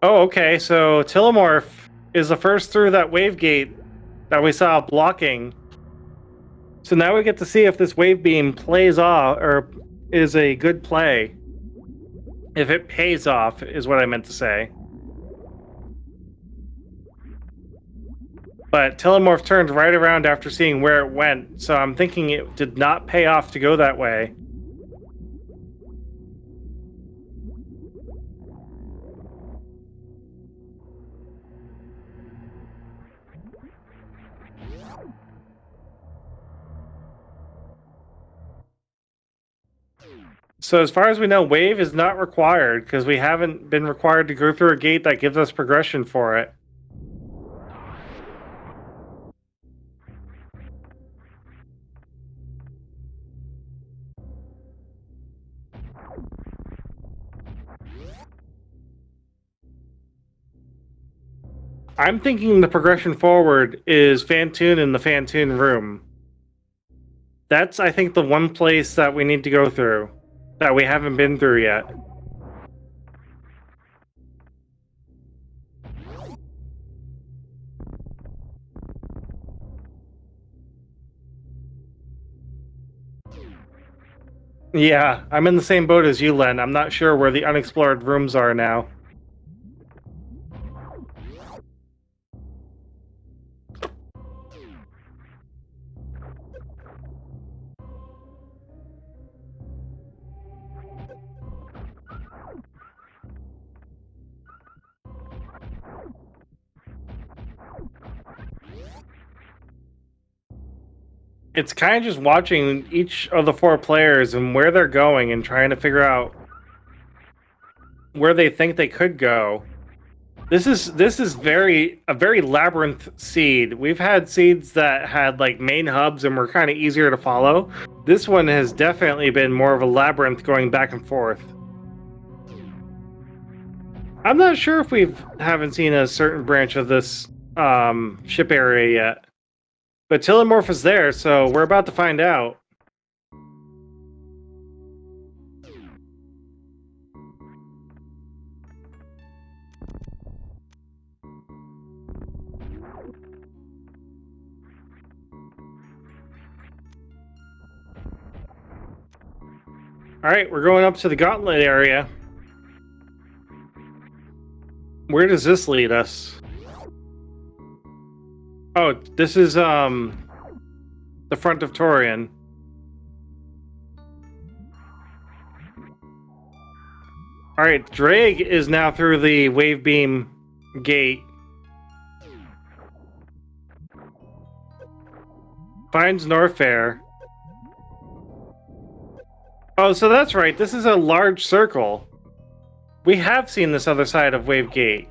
Oh, okay, so Tillimorph is the first through that wave gate that we saw blocking. So now we get to see if this wave beam plays off, or is a good play. If it pays off, is what I meant to say. But Tillimorph turned right around after seeing where it went, so I'm thinking it did not pay off to go that way. So as far as we know, wave is not required because we haven't been required to go through a gate that gives us progression for it. I'm thinking the progression forward is Fantoon in the Fantoon room. That's, I think, the one place that we need to go through that we haven't been through yet. Yeah, I'm in the same boat as you, Len. I'm not sure where the unexplored rooms are now. It's kind of just watching each of the four players and where they're going and trying to figure out where they think they could go. This is a very labyrinth seed. We've had seeds that had like main hubs and were kind of easier to follow. This one has definitely been more of a labyrinth going back and forth. I'm not sure if we haven't seen a certain branch of this ship area yet. But Telemorph is there, so we're about to find out. Alright, we're going up to the gauntlet area. Where does this lead us? Oh, this is the front of Torian. Alright, Drake is now through the wave beam gate. Finds Norfair. Oh, so that's right. This is a large circle. We have seen this other side of Wave Gate.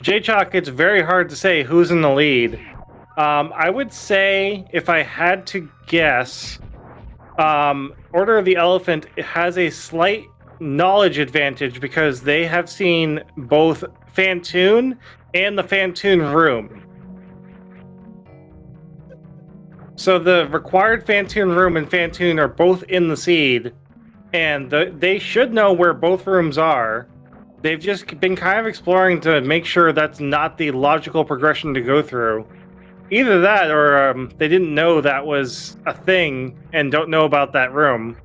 J-Chalk, it's very hard to say who's in the lead. I would say, if I had to guess, Order of the Elephant has a slight knowledge advantage because they have seen both Fantoon and the Fantoon room. So the required Fantoon room and Fantoon are both in the seed, and they should know where both rooms are. They've just been kind of exploring to make sure that's not the logical progression to go through. Either that, or they didn't know that was a thing and don't know about that room.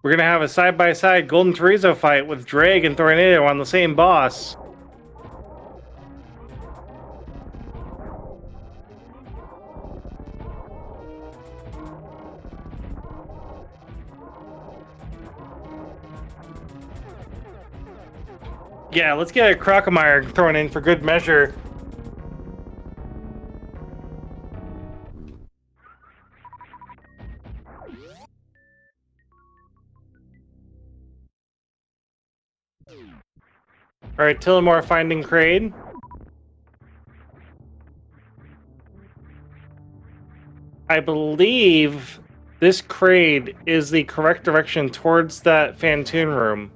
We're gonna have a side-by-side Golden Chorizo fight with Drake and Tornado on the same boss. Yeah, let's get a Ranomizer thrown in for good measure. Alright, Tillamore finding Kraid. I believe this Kraid is the correct direction towards that Fantoon room.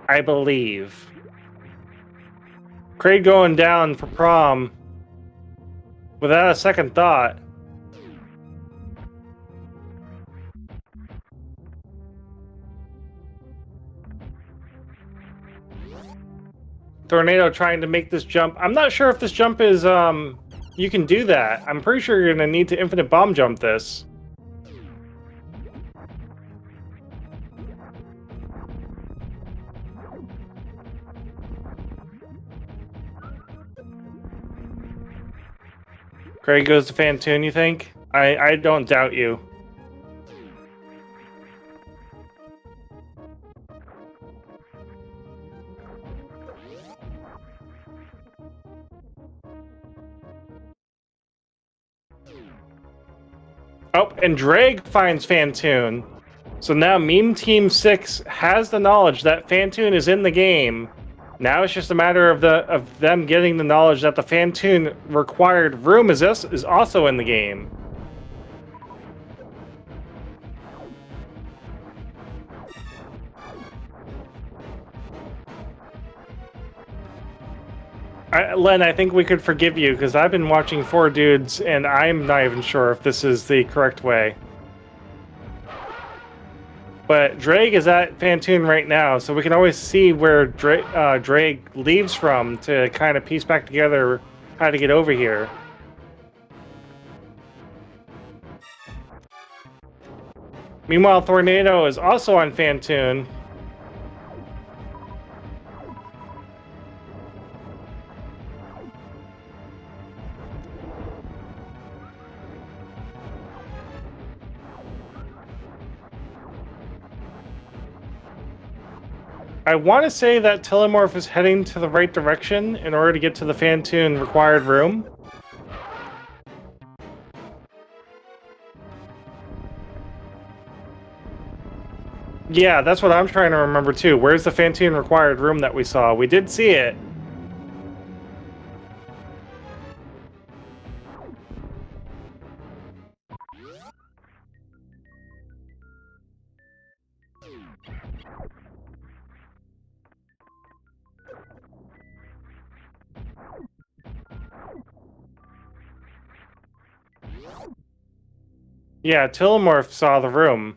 I believe. Kraid going down for prom without a second thought. Tornado trying to make this jump. I'm not sure if this jump is you can do that. I'm pretty sure you're gonna need to infinite bomb jump this. Craig goes to Fantoon, you think? I don't doubt you. Oh, and Drake finds Fantoon. So now Meme Team 6 has the knowledge that Fantoon is in the game. Now it's just a matter of them getting the knowledge that the Fantoon required room is also in the game. Len, I think we could forgive you because I've been watching 4 Dudes and I'm not even sure if this is the correct way. But Drake is at Fantoon right now, so we can always see where Drake leaves from to kind of piece back together how to get over here. Meanwhile, Tornado is also on Fantoon. I want to say that Telemorph is heading to the right direction in order to get to the Fantoon required room. Yeah, that's what I'm trying to remember too. Where's the Fantoon required room that we saw? We did see it. Yeah, Telemorph saw the room.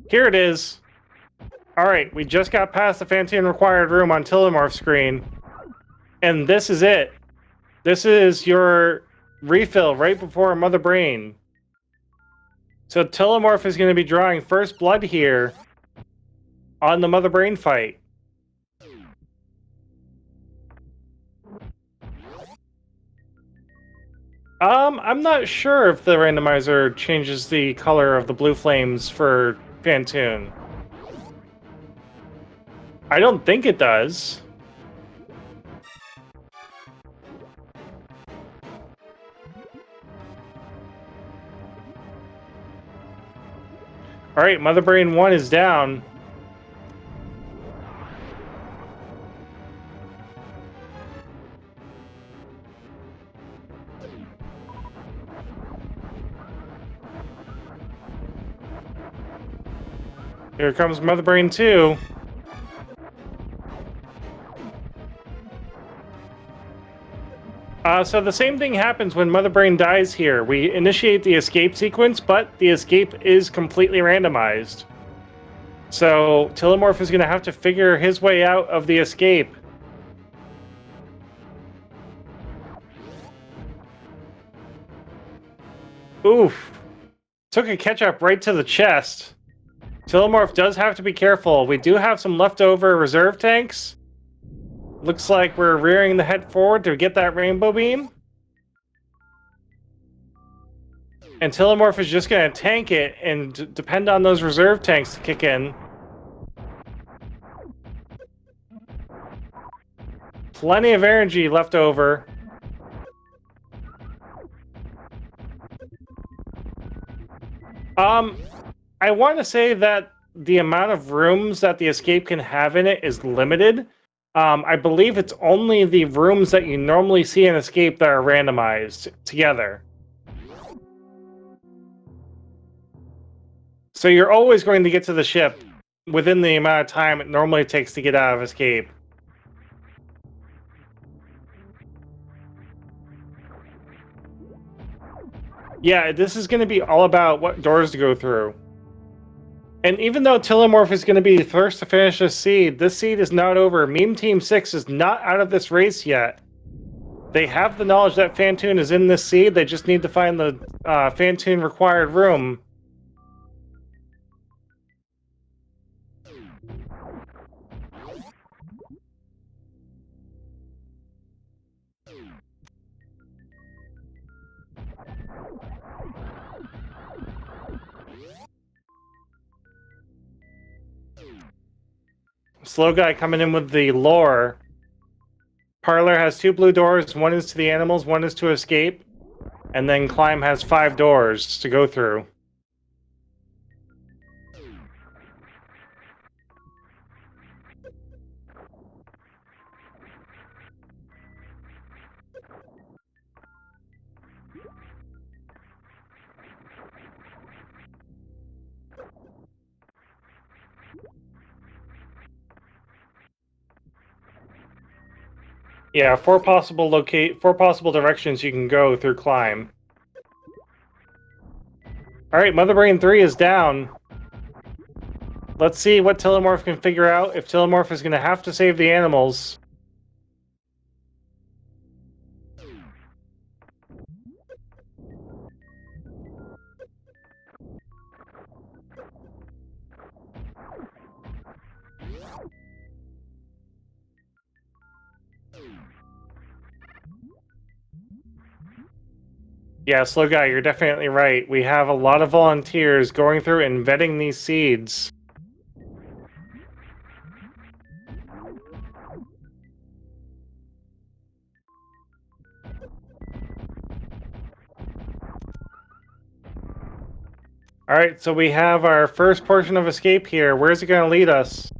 Here it is. Alright, we just got past the Fantoon required room on Telemorph's screen. And this is it. This is your refill right before Mother Brain. So Telemorph is going to be drawing first blood here on the Mother Brain fight. I'm not sure if the randomizer changes the color of the blue flames for Fantoon. I don't think it does. Alright, Mother Brain 1 is down. Here comes Mother Brain 2. So the same thing happens when Mother Brain dies here. We initiate the escape sequence, but the escape is completely randomized. So Telemorph is going to have to figure his way out of the escape. Oof. Took a catch-up right to the chest. Telemorph does have to be careful. We do have some leftover reserve tanks. Looks like we're rearing the head forward to get that rainbow beam. And Telemorph is just going to tank it and depend on those reserve tanks to kick in. Plenty of energy left over. I want to say that the amount of rooms that the escape can have in it is limited. I believe it's only the rooms that you normally see in Escape that are randomized together. So you're always going to get to the ship within the amount of time it normally takes to get out of Escape. Yeah, this is going to be all about what doors to go through. And even though Telemorph is going to be first to finish this seed is not over. Meme Team 6 is not out of this race yet. They have the knowledge that Phantoon is in this seed. They just need to find the Phantoon required room. Slow guy coming in with the lore. Parlor has 2 blue doors. One is to the animals, one is to escape. And then Climb has 5 doors to go through. Yeah, 4 possible directions you can go through Climb. Alright, Mother Brain 3 is down. Let's see what Telemorph can figure out if Telemorph is going to have to save the animals. Yeah, Slow Guy, you're definitely right. We have a lot of volunteers going through and vetting these seeds. Alright, so we have our first portion of escape here. Where's it going to lead us?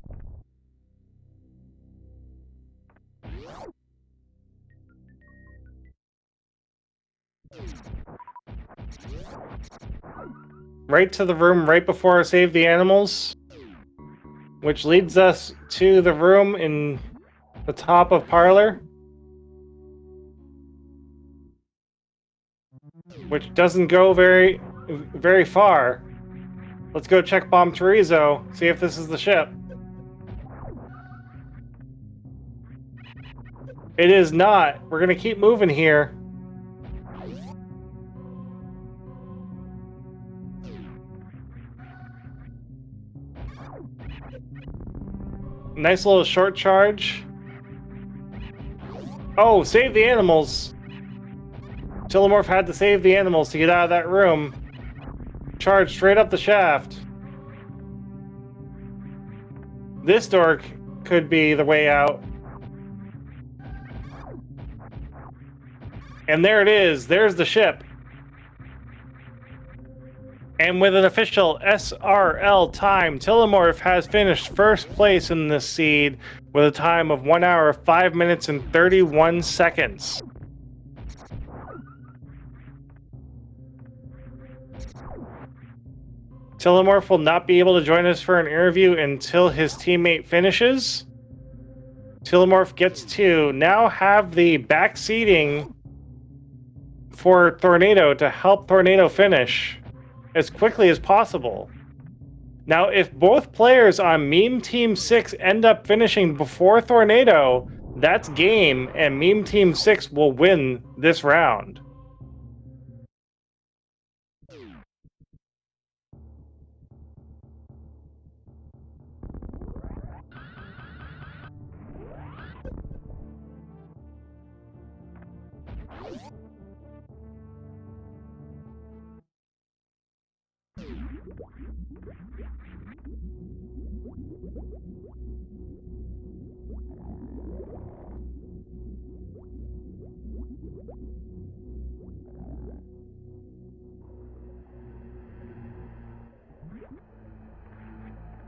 Right to the room right before Save the Animals, which leads us to the room in the top of Parlor, which doesn't go very far. Let's go check Bomb Chorizo, see if this is the ship. It is not. We're gonna keep moving here. Nice little short charge. Oh, save the animals. Telemorph had to save the animals to get out of that room. Charge straight up the shaft. This door could be the way out. And there it is. There's the ship. And with an official SRL time, Telemorph has finished first place in this seed with a time of 1 hour, 5 minutes, and 31 seconds. Telemorph will not be able to join us for an interview until his teammate finishes. Telemorph gets to now have the back seating for Tornado to help Tornado finish as quickly as possible. Now, if both players on Meme Team 6 end up finishing before Tornado, that's game, and Meme Team 6 will win this round.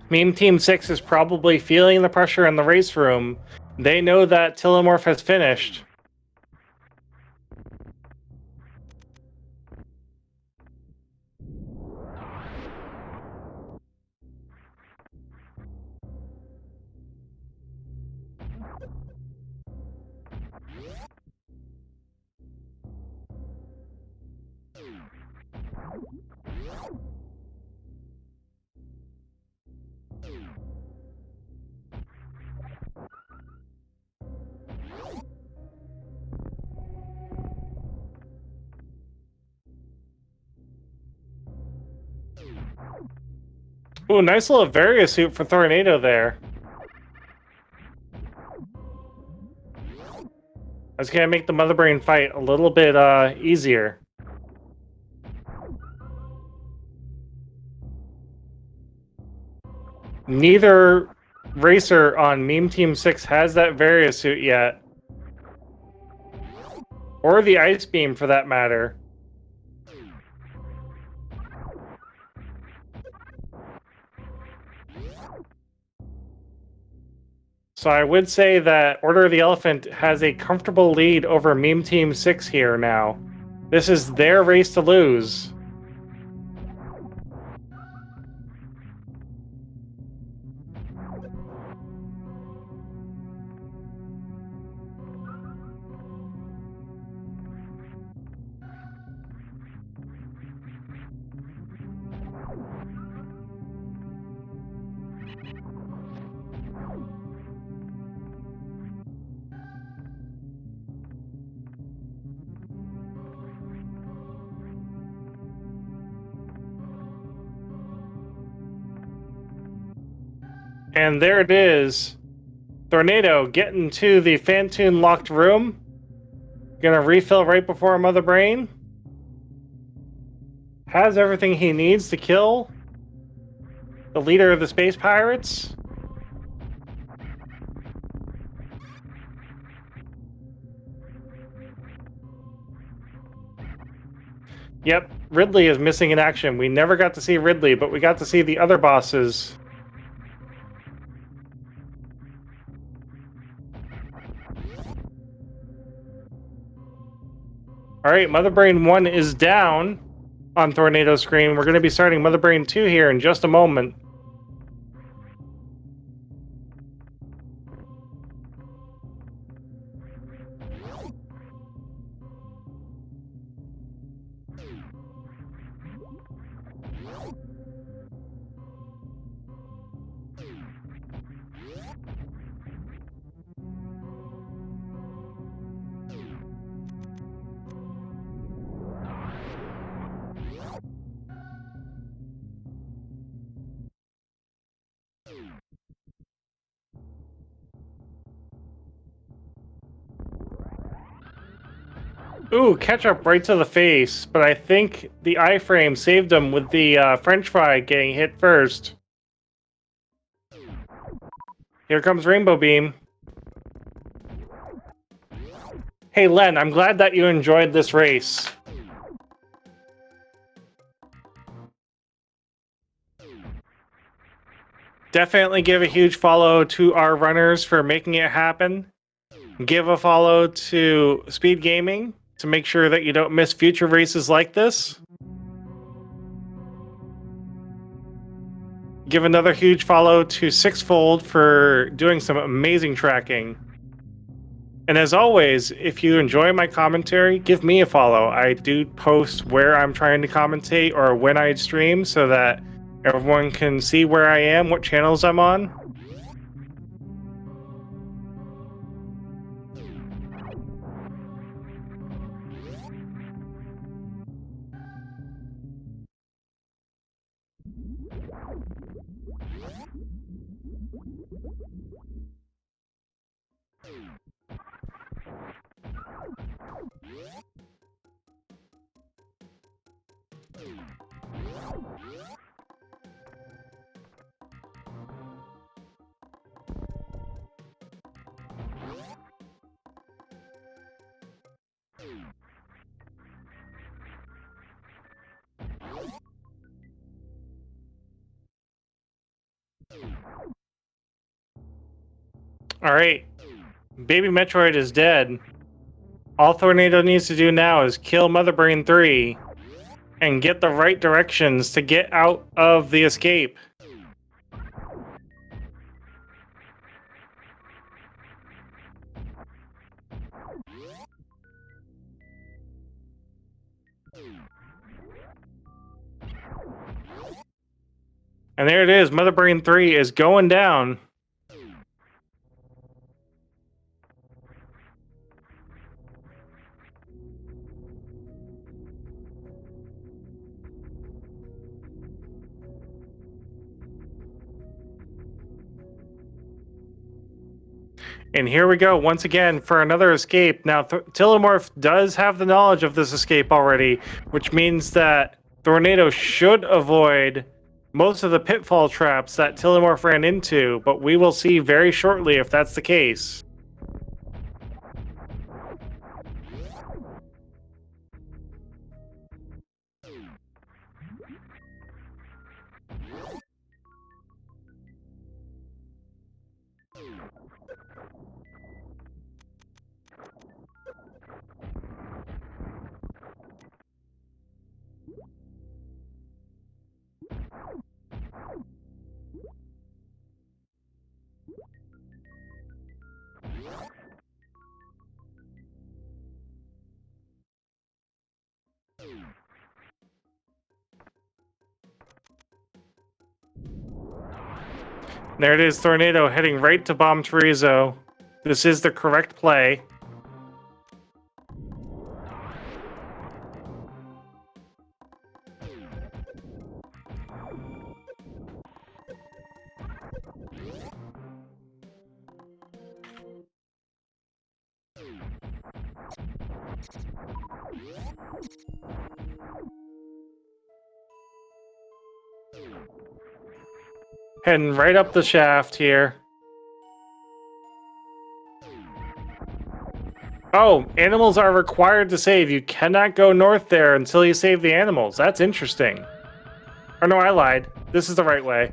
Meme Team 6 is probably feeling the pressure in the race room. They know that Telemorph has finished. Ooh, nice little Varia suit for Tornado there. That's gonna make the Mother Brain fight a little bit easier. Neither racer on Meme Team 6 has that Varia suit yet. Or the Ice Beam, for that matter. So I would say that Order of the Elephant has a comfortable lead over Meme Team 6 here now. This is their race to lose. And there it is. Tornado getting to the Fantoon locked room. Gonna refill right before Mother Brain. Has everything he needs to kill the leader of the Space Pirates. Yep, Ridley is missing in action. We never got to see Ridley, but we got to see the other bosses. All right, Mother Brain 1 is down on Tornado screen. We're going to be starting Mother Brain 2 here in just a moment. Ooh, ketchup right to the face, but I think the iframe saved him with the French fry getting hit first. Here comes Rainbow Beam. Hey Len, I'm glad that you enjoyed this race. Definitely give a huge follow to our runners for making it happen. Give a follow to Speed Gaming to make sure that you don't miss future races like this. Give another huge follow to Sixfold for doing some amazing tracking. And as always, if you enjoy my commentary, give me a follow. I do post where I'm trying to commentate or when I stream so that everyone can see where I am, what channels I'm on. All right, Baby Metroid is dead. All Tornado needs to do now is kill Mother Brain 3 and get the right directions to get out of the escape. And there it is, Mother Brain 3 is going down. And here we go once again for another escape. Now, Telemorph does have the knowledge of this escape already, which means that Tornado should avoid most of the pitfall traps that Telemorph ran into, but we will see very shortly if that's the case. There it is, Tornado heading right to Bomb Chorizo. This is the correct play. Heading right up the shaft here. Oh, animals are required to save. You cannot go north there until you save the animals. That's interesting. Or no, I lied. This is the right way.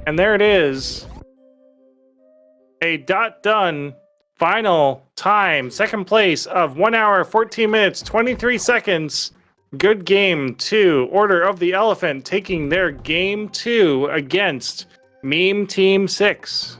And there it is. A dot done. Final time. Second place of 1 hour, 14 minutes, 23 seconds. Good game 2. Order of the Elephant taking their game 2 against Meam Team 6.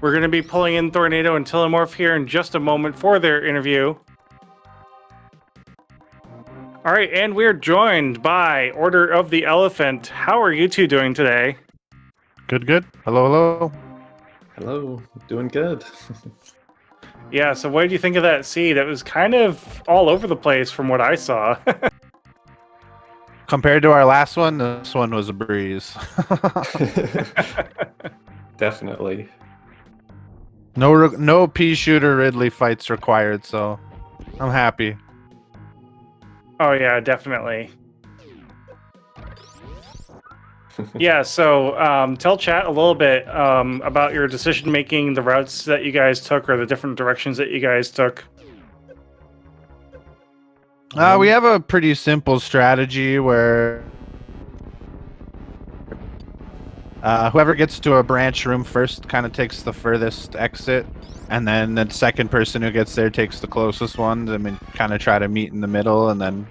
We're going to be pulling in Tornado and Telemorph here in just a moment for their interview. All right, and we're joined by Order of the Elephant. How are you two doing today?
Good, good. Hello, hello.
Hello, doing good.
Yeah, so what did you think of that seed? It was kind of all over the place from what I saw.
Compared to our last one, this one was a breeze.
Definitely.
No pea shooter Ridley fights required, so I'm happy.
Oh yeah, definitely. Yeah, so tell chat a little bit about your decision making, the routes that you guys took, or the different directions that you guys took.
We have a pretty simple strategy where whoever gets to a branch room first kind of takes the furthest exit, and then the second person who gets there takes the closest one. I mean, kind of try to meet in the middle, and then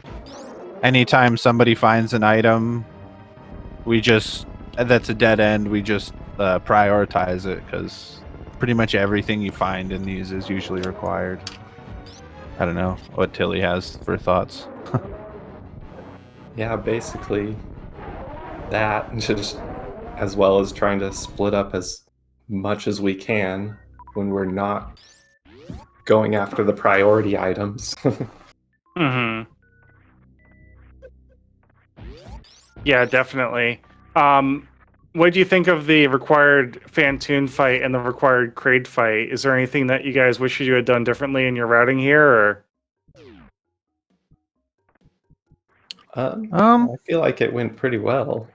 anytime somebody finds an item, that's a dead end, we just prioritize it, because pretty much everything you find in these is usually required. I don't know what Tilly has for thoughts.
Yeah, basically that, just as well as trying to split up as much as we can when we're not going after the priority items.
Mm-hmm. Yeah, definitely. What do you think of the required Fantoon fight and the required Kraid fight? Is there anything that you guys wish you had done differently in your routing here, or?
I feel like it went pretty well.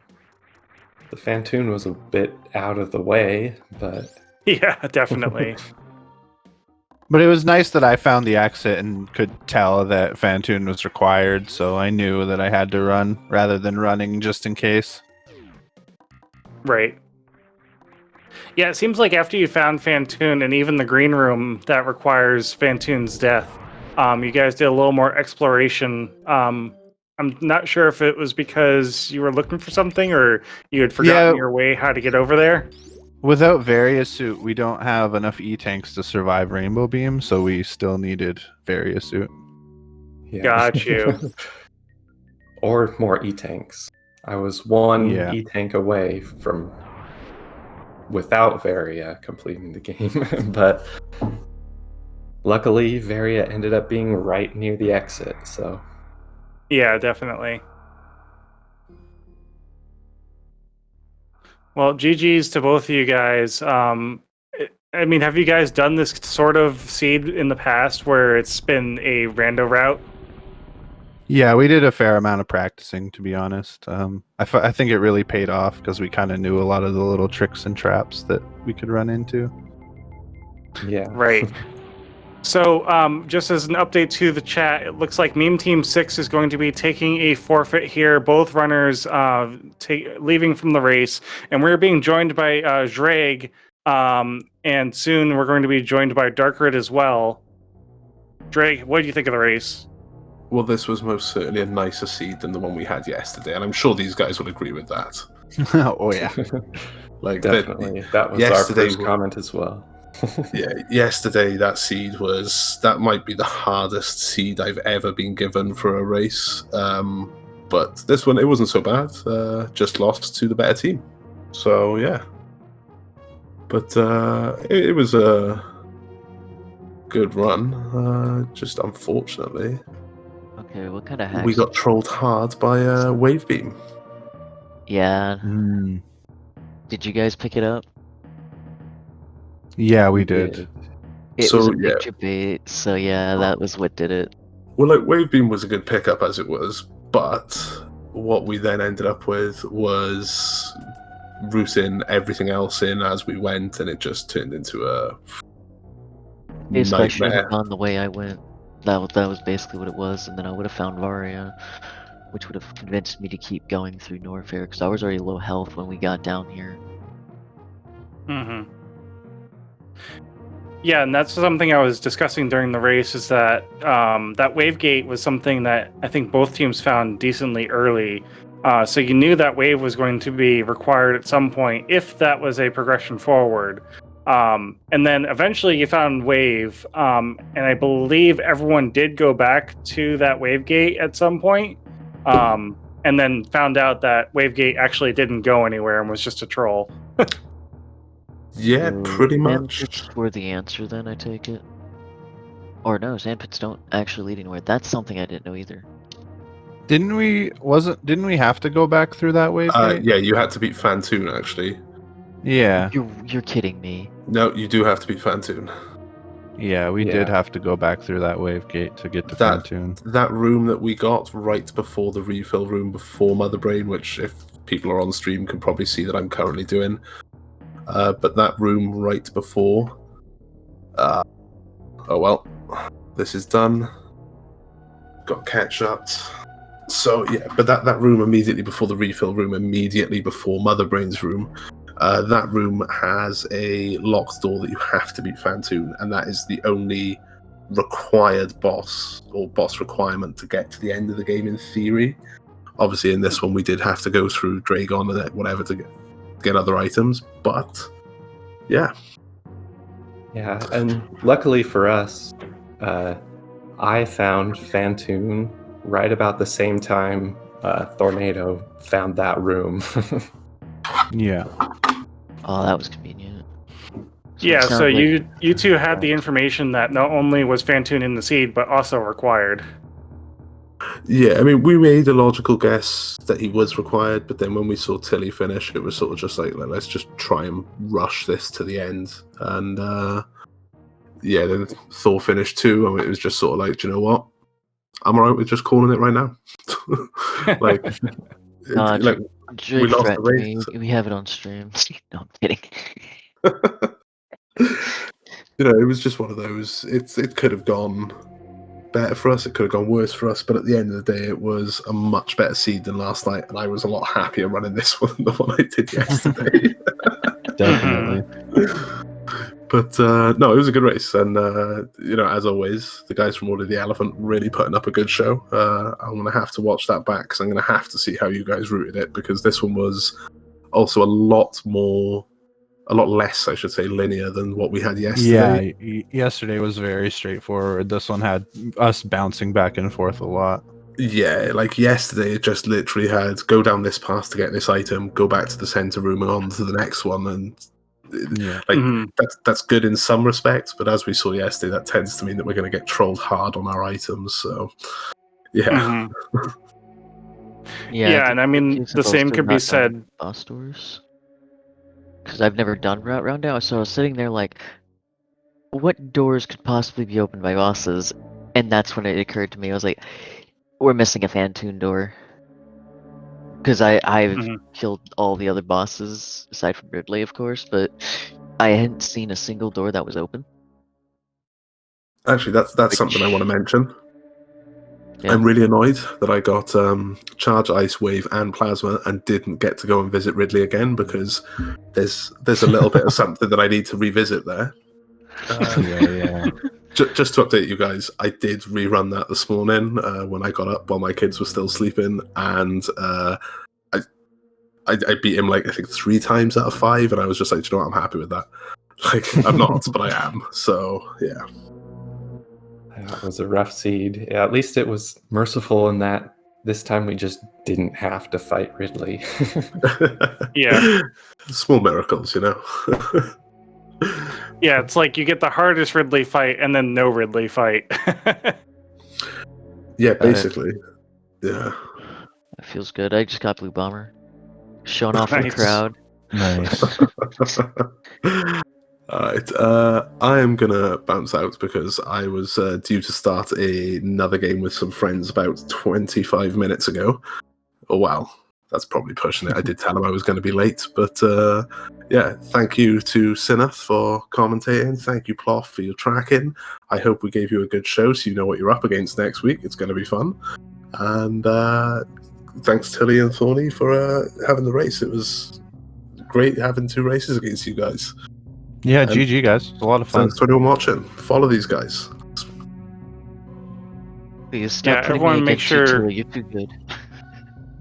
The Fantoon was a bit out of the way, but
Yeah, definitely.
But it was nice that I found the exit and could tell that Fantoon was required, so I knew that I had to run rather than running just in case.
Right. Yeah, it seems like after you found Fantoon and even the green room that requires Fantoon's death, you guys did a little more exploration. I'm not sure if it was because you were looking for something or you had forgotten your way how to get over there.
Without Various Suit, we don't have enough E-Tanks to survive Rainbow Beam, so we still needed Various Suit.
Yeah.
Got you.
Or more E-Tanks. I was one
Yeah.
E-Tank away from, without Varia, completing the game. But luckily, Varia ended up being right near the exit, so...
Yeah, definitely. Well, GG's to both of you guys. I mean, have you guys done this sort of seed in the past where it's been a rando route?
Yeah, we did a fair amount of practicing, to be honest. I think it really paid off because we kind of knew a lot of the little tricks and traps that we could run into.
Yeah.
Right. So, just as an update to the chat, it looks like Meme Team 6 is going to be taking a forfeit here. Both runners leaving from the race, and we're being joined by Dreg, and soon we're going to be joined by Darkrid as well. Dreg, what do you think of the race?
Well, this was most certainly a nicer seed than the one we had yesterday, and I'm sure these guys would agree with that.
Oh yeah,
Like
Definitely. That was our
yesterday
first comment as well.
yeah, yesterday that seed that might be the hardest seed I've ever been given for a race. But this one, it wasn't so bad. Just lost to the better team. So yeah. But it was a good run. Just unfortunately,
Okay, what kind of hacks?
we got trolled hard by Wave Beam.
Yeah. Did you guys pick it up?
yeah, we did.
It
So,
was a
yeah.
picture bait, so yeah, that was what did it.
Well, like Wave Beam was a good pickup as it was, but what we then ended up with was routing everything else in as we went, and it just turned into a
Basically, I should
nightmare.
have gone the way I went. That was basically what it was, and then I would have found Varia, which would have convinced me to keep going through Norfair, because I was already low health when we got down here.
Mm-hmm. Yeah, and that's something I was discussing during the race, is that that wave gate was something that I think both teams found decently early. So you knew that wave was going to be required at some point if that was a progression forward. And then eventually you found wave, and I believe everyone did go back to that wave gate at some point, and then found out that wave gate actually didn't go anywhere and was just a troll.
Yeah, pretty much.
Sandpits were the answer then, I take it? Or no, sandpits don't actually lead anywhere. That's something I didn't know either.
Didn't we have to go back through that wave gate?
Yeah, you had to beat Fantoon actually.
Yeah.
You're kidding me.
No, you do have to beat Fantoon.
Yeah, we
Yeah.
did have to go back through that wave gate to get to
That-
Fantoon.
That room that we got right before the refill room before Mother Brain, which if people are on stream can probably see that I'm currently doing. But that room right before. Oh well, this is done. Got catch up. So yeah, but that room immediately before the refill room, immediately before Mother Brain's room, that room has a locked door that you have to beat Fantoon, and that is the only required boss or boss requirement to get to the end of the game in theory. Obviously, in this one, we did have to go through Dragon and whatever to get other items, but yeah.
Yeah, and luckily for us, I found Fantoon right about the same time Tornado found that room.
Yeah.
Oh, that was convenient.
Yeah,
it
so
sounds like-
you two had the information that not only was Fantoon in the seed, but also required.
Yeah, I mean, we made a logical guess that he was required, but then when we saw Tilly finish, it was sort of just like, let's just try and rush this to the end. And yeah, then Thor finished too, and it was just sort of like, do you know what? I'm alright with just calling it right now. like,
Nah,
like
Drake
we lost the
threatened me.
race.
We have it on stream. No, I'm kidding.
You know, it was just one of those. It could have gone better for us. It could have gone worse for us. But at the end of the day, it was a much better seed than last night, and I was a lot happier running this one than the one I did yesterday.
Definitely.
But no, it was a good race, and you know, as always, the guys from Order of the Elephant really putting up a good show. I'm gonna have to watch that back because I'm gonna have to see how you guys routed it, because this one was also a lot more a lot less, I should say, linear than what we had yesterday.
Yeah, yesterday was very straightforward. This one had us bouncing back and forth a lot.
Yeah, like yesterday, it just literally had go down this path to get this item, go back to the center room and on to the next one, and
Yeah.
like
Mhm.
that's good in some respects, but as we saw yesterday, that tends to mean that we're going to get trolled hard on our items. So, yeah,
Mhm.
Yeah,
Yeah, and I mean,
Jason,
the
I've
same
still
could be
not done
said.
boss doors. Because I've never done route Rando, so I was sitting there like, what doors could possibly be opened by bosses? And that's when it occurred to me. I was like, we're missing a Fantoon door. Because I've
Mhm.
killed all the other bosses, aside from Ridley, of course, but I hadn't seen a single door that was open.
actually, that's
Which,
something I want to mention.
Yeah.
I'm really annoyed that I got Charge, Ice Wave, and Plasma and didn't get to go and visit Ridley again because there's a little bit of something that I need to revisit there.
Yeah.
Just to update you guys, I did rerun that this morning when I got up while my kids were still sleeping, and I beat him like I think 3 times out of 5, and I was just like, you know what, I'm happy with that. Like I'm not, but I am. So yeah.
That was a rough seed. Yeah, at least it was merciful in that this time we just didn't have to fight Ridley.
Yeah.
Small miracles, you know.
Yeah, it's like you get the hardest Ridley fight and then no Ridley fight.
Yeah, basically. Yeah.
That feels good. I just got Blue Bomber. Showing off for the
Nice.
crowd.
Nice.
Alright, I am gonna bounce out because I was due to start another game with some friends about 25 minutes ago. Oh wow, that's probably pushing it. I did tell him I was going to be late, but yeah, thank you to Sineth for commentating. Thank you, Ploff, for your tracking. I hope we gave you a good show so you know what you're up against next week. It's going to be fun. And thanks, Tilly and Thorny, for having the race. It was great having 2 races against you guys.
Yeah,
And
GG guys. It's a lot of fun.
thanks to anyone watching. Follow these guys.
Please stop
Yeah,
putting
everyone
me
make
against
sure-
you, Tilly. You're too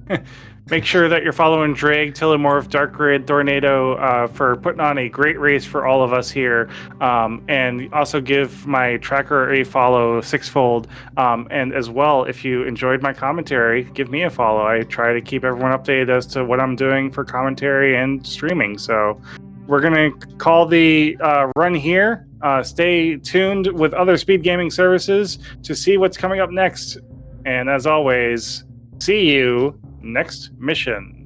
good.
Make sure that you're following Drag, Tillimorph, Dark Grid, Tornado for putting on a great race for all of us here. And also give my tracker a follow sixfold. And as well, if you enjoyed my commentary, give me a follow. I try to keep everyone updated as to what I'm doing for commentary and streaming. So we're going to call the run here. Stay tuned with other speed gaming services to see what's coming up next. And as always, see you next mission.